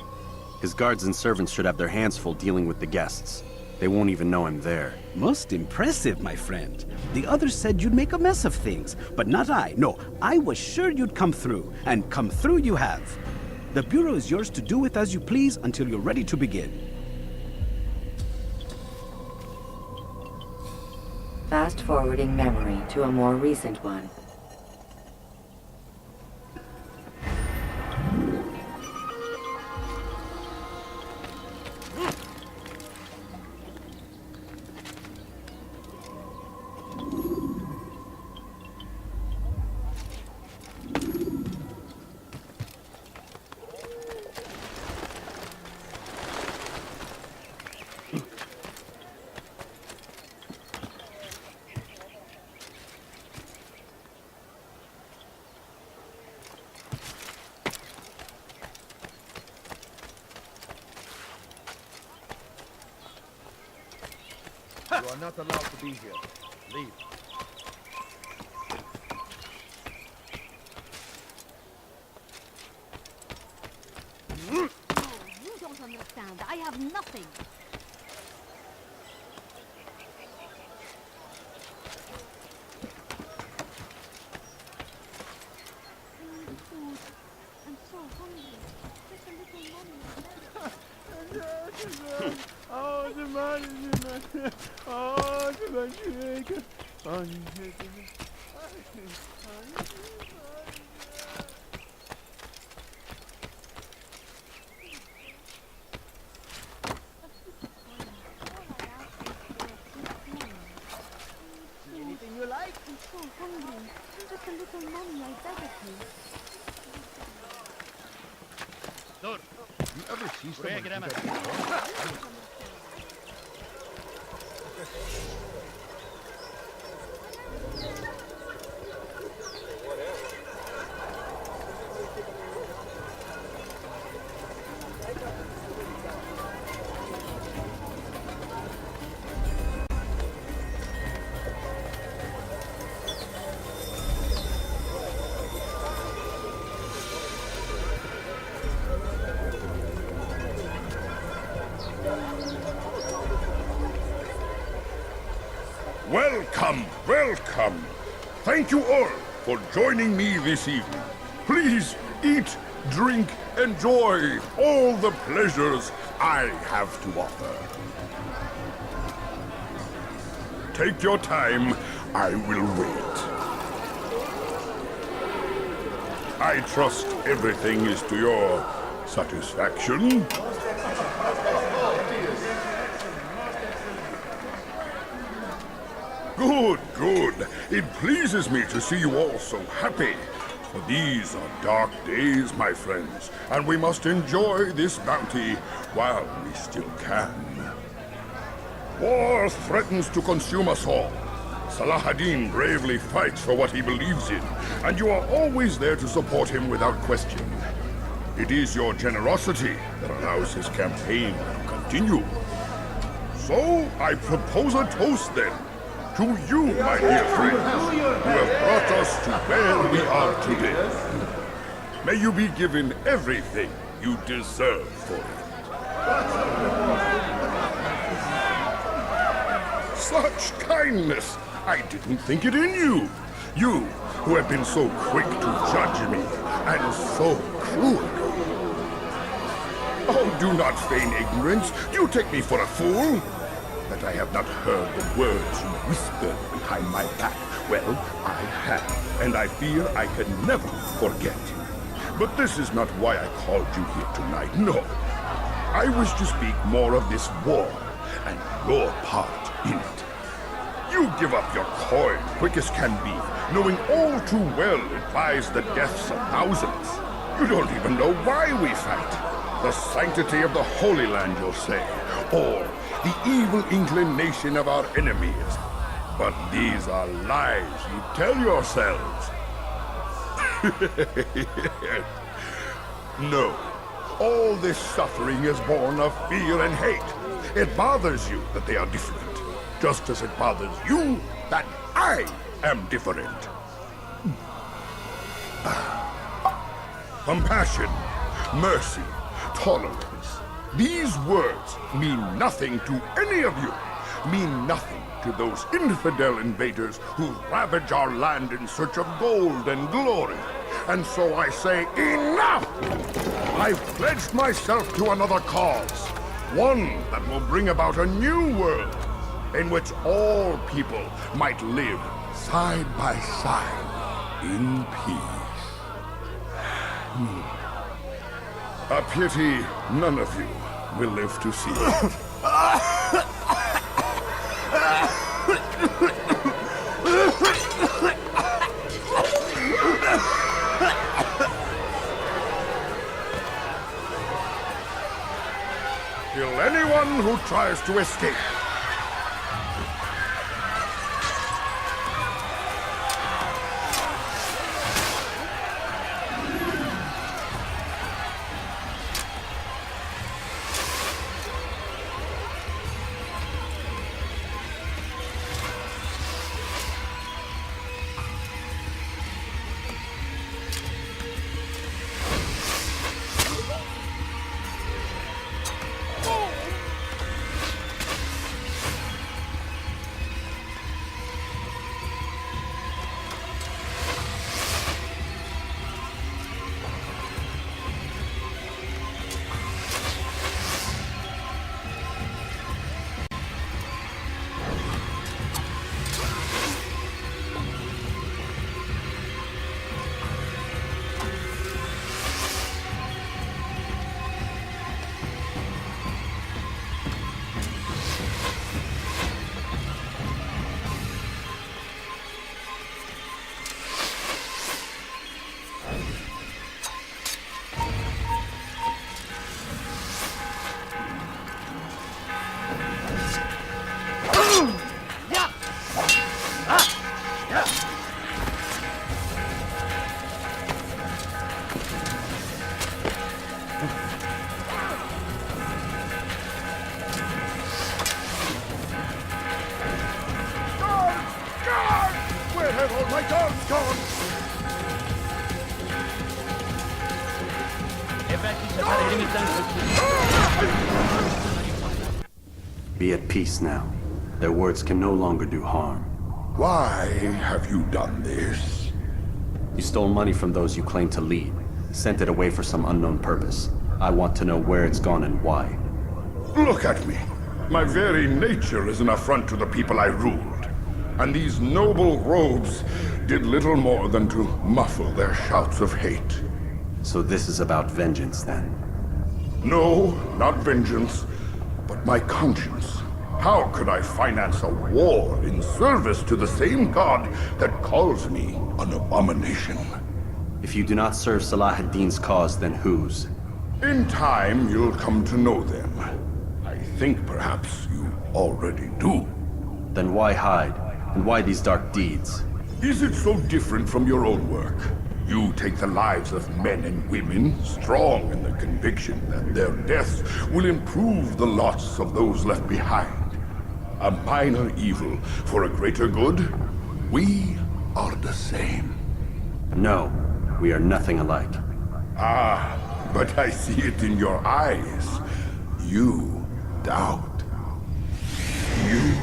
His guards and servants should have their hands full dealing with the guests. They won't even know I'm there. Most impressive, my friend. The others said you'd make a mess of things, but not I. No, I was sure you'd come through, and come through you have. The Bureau is yours to do with as you please until you're ready to begin. Fast-forwarding memory to a more recent one. You are not allowed to be here. Leave. You don't understand. I have nothing. I need food. I'm so hungry. Just a little money. Oh, the money, oh, the money. Anything you like? I'm so hungry. Just a little money, I beg of you. Dur. You ever see Buraya someone do giremez. that? Welcome, welcome. Thank you all for joining me this evening. Please eat, drink, enjoy all the pleasures I have to offer. Take your time, I will wait. I trust everything is to your satisfaction. Good, good. It pleases me to see you all so happy. For these are dark days, my friends, and we must enjoy this bounty while we still can. War threatens to consume us all. Salah ad-Din bravely fights for what he believes in, and you are always there to support him without question. It is your generosity that allows his campaign to continue. So, I propose a toast then. To you, my dear friends, who have brought us to where we are today. May you be given everything you deserve for it. Such kindness! I didn't think it in you. You, who have been so quick to judge me, and so cruel. Oh, do not feign ignorance. Do you take me for a fool? That I have not heard the words you whispered behind my back. Well, I have, and I fear I can never forget. But this is not why I called you here tonight, no. I wish to speak more of this war, and your part in it. You give up your coin quick as can be, knowing all too well it buys the deaths of thousands. You don't even know why we fight. The sanctity of the Holy Land, you'll say, or the evil inclination of our enemies. But these are lies you tell yourselves. No. All this suffering is born of fear and hate. It bothers you that they are different, just as it bothers you that I am different. Compassion, mercy, tolerance. These words mean nothing to any of you. Mean nothing to those infidel invaders who ravage our land in search of gold and glory. And so I say, enough! I've pledged myself to another cause. One that will bring about a new world in which all people might live side by side in peace. A pity none of you will live to see it. Kill anyone who tries to escape. Be at peace now. Their words can no longer do harm. Why have you done this? You stole money from those you claim to lead, sent it away for some unknown purpose. I want to know where it's gone and why. Look at me. My very nature is an affront to the people I ruled. And these noble robes did little more than to muffle their shouts of hate. So this is about vengeance, then? No, not vengeance, but my conscience. How could I finance a war in service to the same god that calls me an abomination? If you do not serve Salah ad-Din's cause, then whose? In time, you'll come to know them. I think perhaps you already do. Then why hide? And why these dark deeds? Is it so different from your own work? You take the lives of men and women, strong in the conviction that their deaths will improve the lots of those left behind. A minor evil for a greater good? We are the same. No, we are nothing alike. Ah, but I see it in your eyes. You doubt. You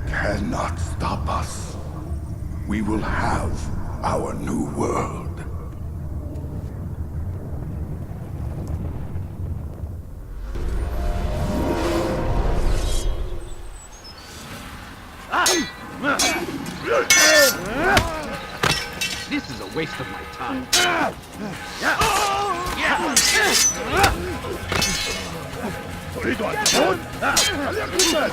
cannot stop us. We will have our new world. This is a waste of my time. تريد أن تموت؟ فليكن ذلك.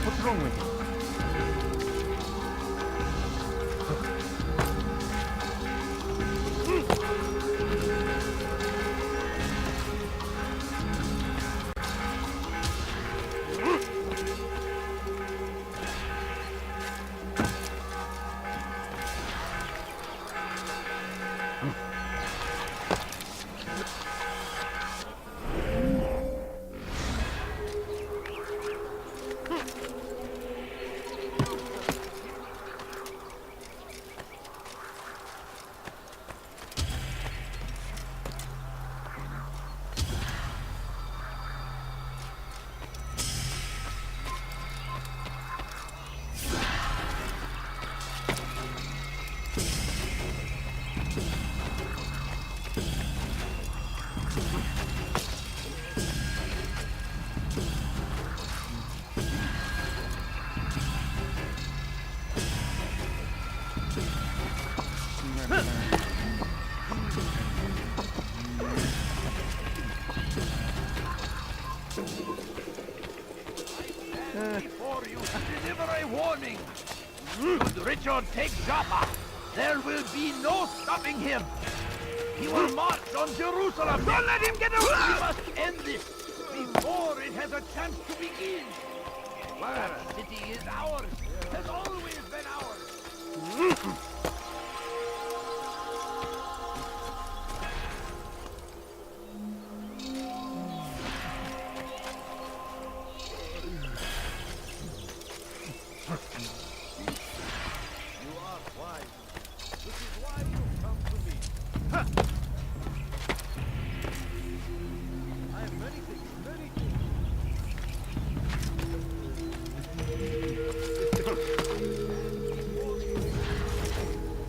What's wrong with you? Before you deliver a warning. Should Richard take Jaffa, there will be no stopping him. He will march on Jerusalem. Don't let him get away! We must end this before it has a chance to begin. The city is ours, has always been ours.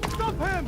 Stop him!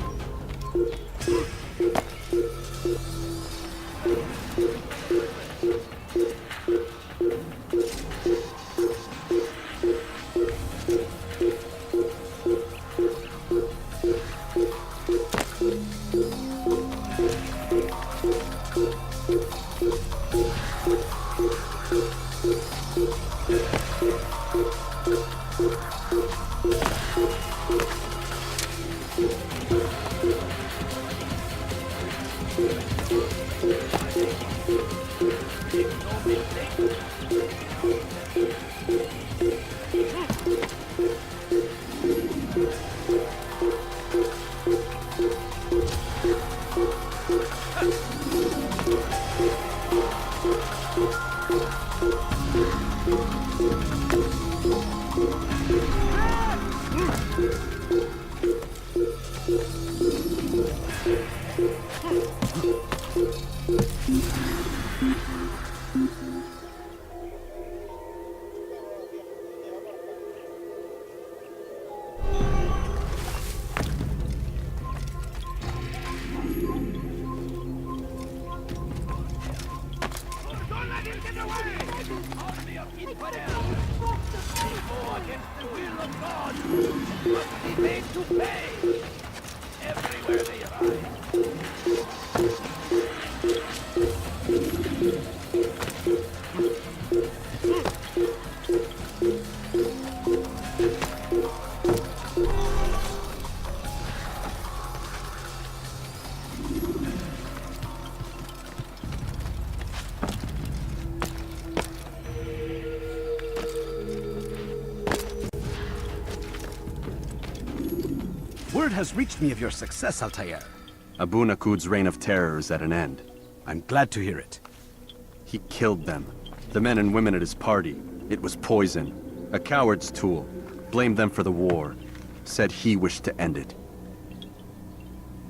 They go against the will of God. Must be made to pay. Everywhere they arrive. Word has reached me of your success, Altair. Abun Acun's reign of terror is at an end. I'm glad to hear it. He killed them. The men and women at his party. It was poison. A coward's tool. Blamed them for the war. Said he wished to end it.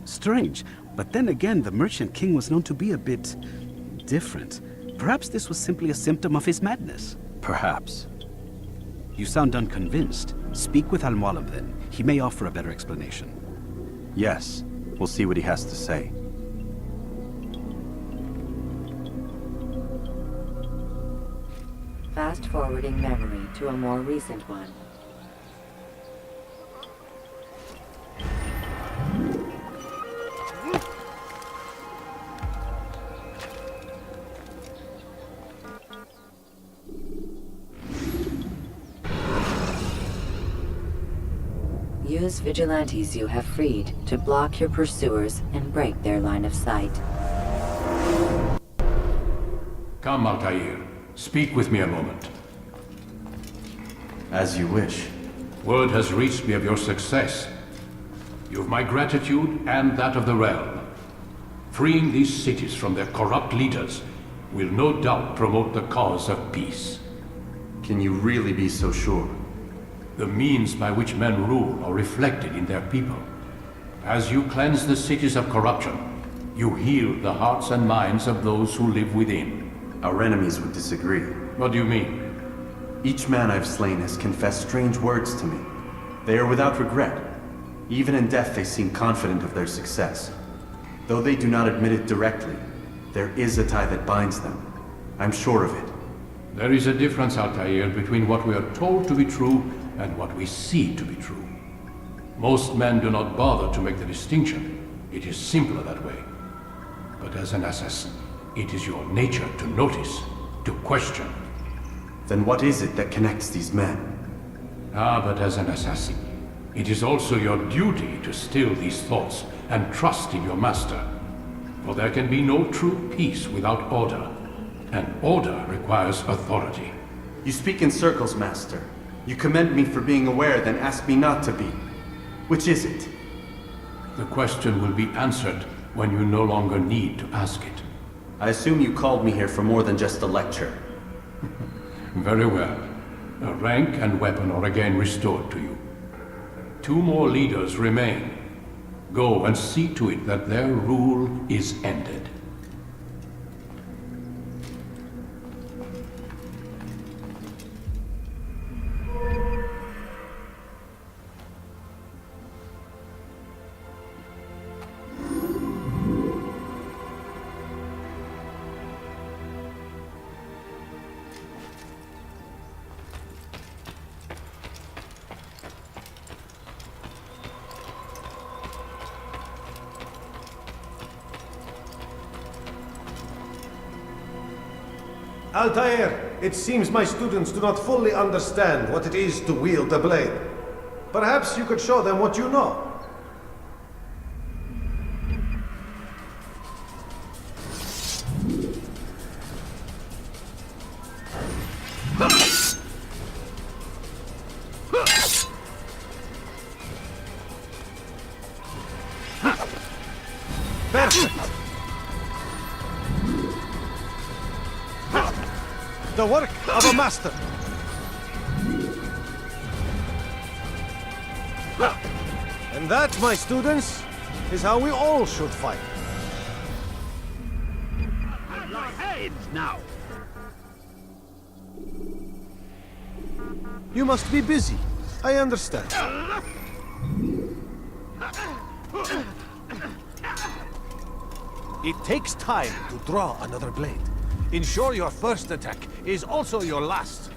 Strange, but then again, the Merchant King was known to be a bit different. Perhaps this was simply a symptom of his madness. Perhaps. You sound unconvinced. Speak with Al-Mualim then. He may offer a better explanation. Yes. We'll see what he has to say. Fast-forwarding memory to a more recent one. Use vigilantes you have freed to block your pursuers and break their line of sight. Come, Altair. Speak with me a moment. As you wish. Word has reached me of your success. You have my gratitude and that of the realm. Freeing these cities from their corrupt leaders will no doubt promote the cause of peace. Can you really be so sure? The means by which men rule are reflected in their people. As you cleanse the cities of corruption, you heal the hearts and minds of those who live within. Our enemies would disagree. What do you mean? Each man I've slain has confessed strange words to me. They are without regret. Even in death they seem confident of their success. Though they do not admit it directly, there is a tie that binds them. I'm sure of it. There is a difference, Altair, between what we are told to be true and what we see to be true. Most men do not bother to make the distinction. It is simpler that way. But as an assassin, it is your nature to notice, to question. Then what is it that connects these men? But as an assassin, it is also your duty to still these thoughts and trust in your master. For there can be no true peace without order, and order requires authority. You speak in circles, Master. You commend me for being aware, then ask me not to be. Which is it? The question will be answered when you no longer need to ask it. I assume you called me here for more than just a lecture. Very well. A rank and weapon are again restored to you. 2 more leaders remain. Go and see to it that their rule is ended. Altair, it seems my students do not fully understand what it is to wield the blade. Perhaps you could show them what you know. Perfect! The work of a master. And that, my students, is how we all should fight. Heads now. You must be busy. I understand. It takes time to draw another blade. Ensure your first attack is also your last.